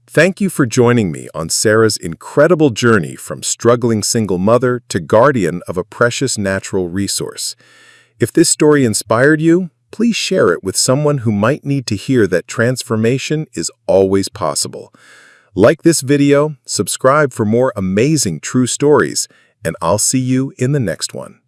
Thank you for joining me on Sarah's incredible journey from struggling single mother to guardian of a precious natural resource. If this story inspired you, please share it with someone who might need to hear that transformation is always possible. Like this video, subscribe for more amazing true stories, and I'll see you in the next one.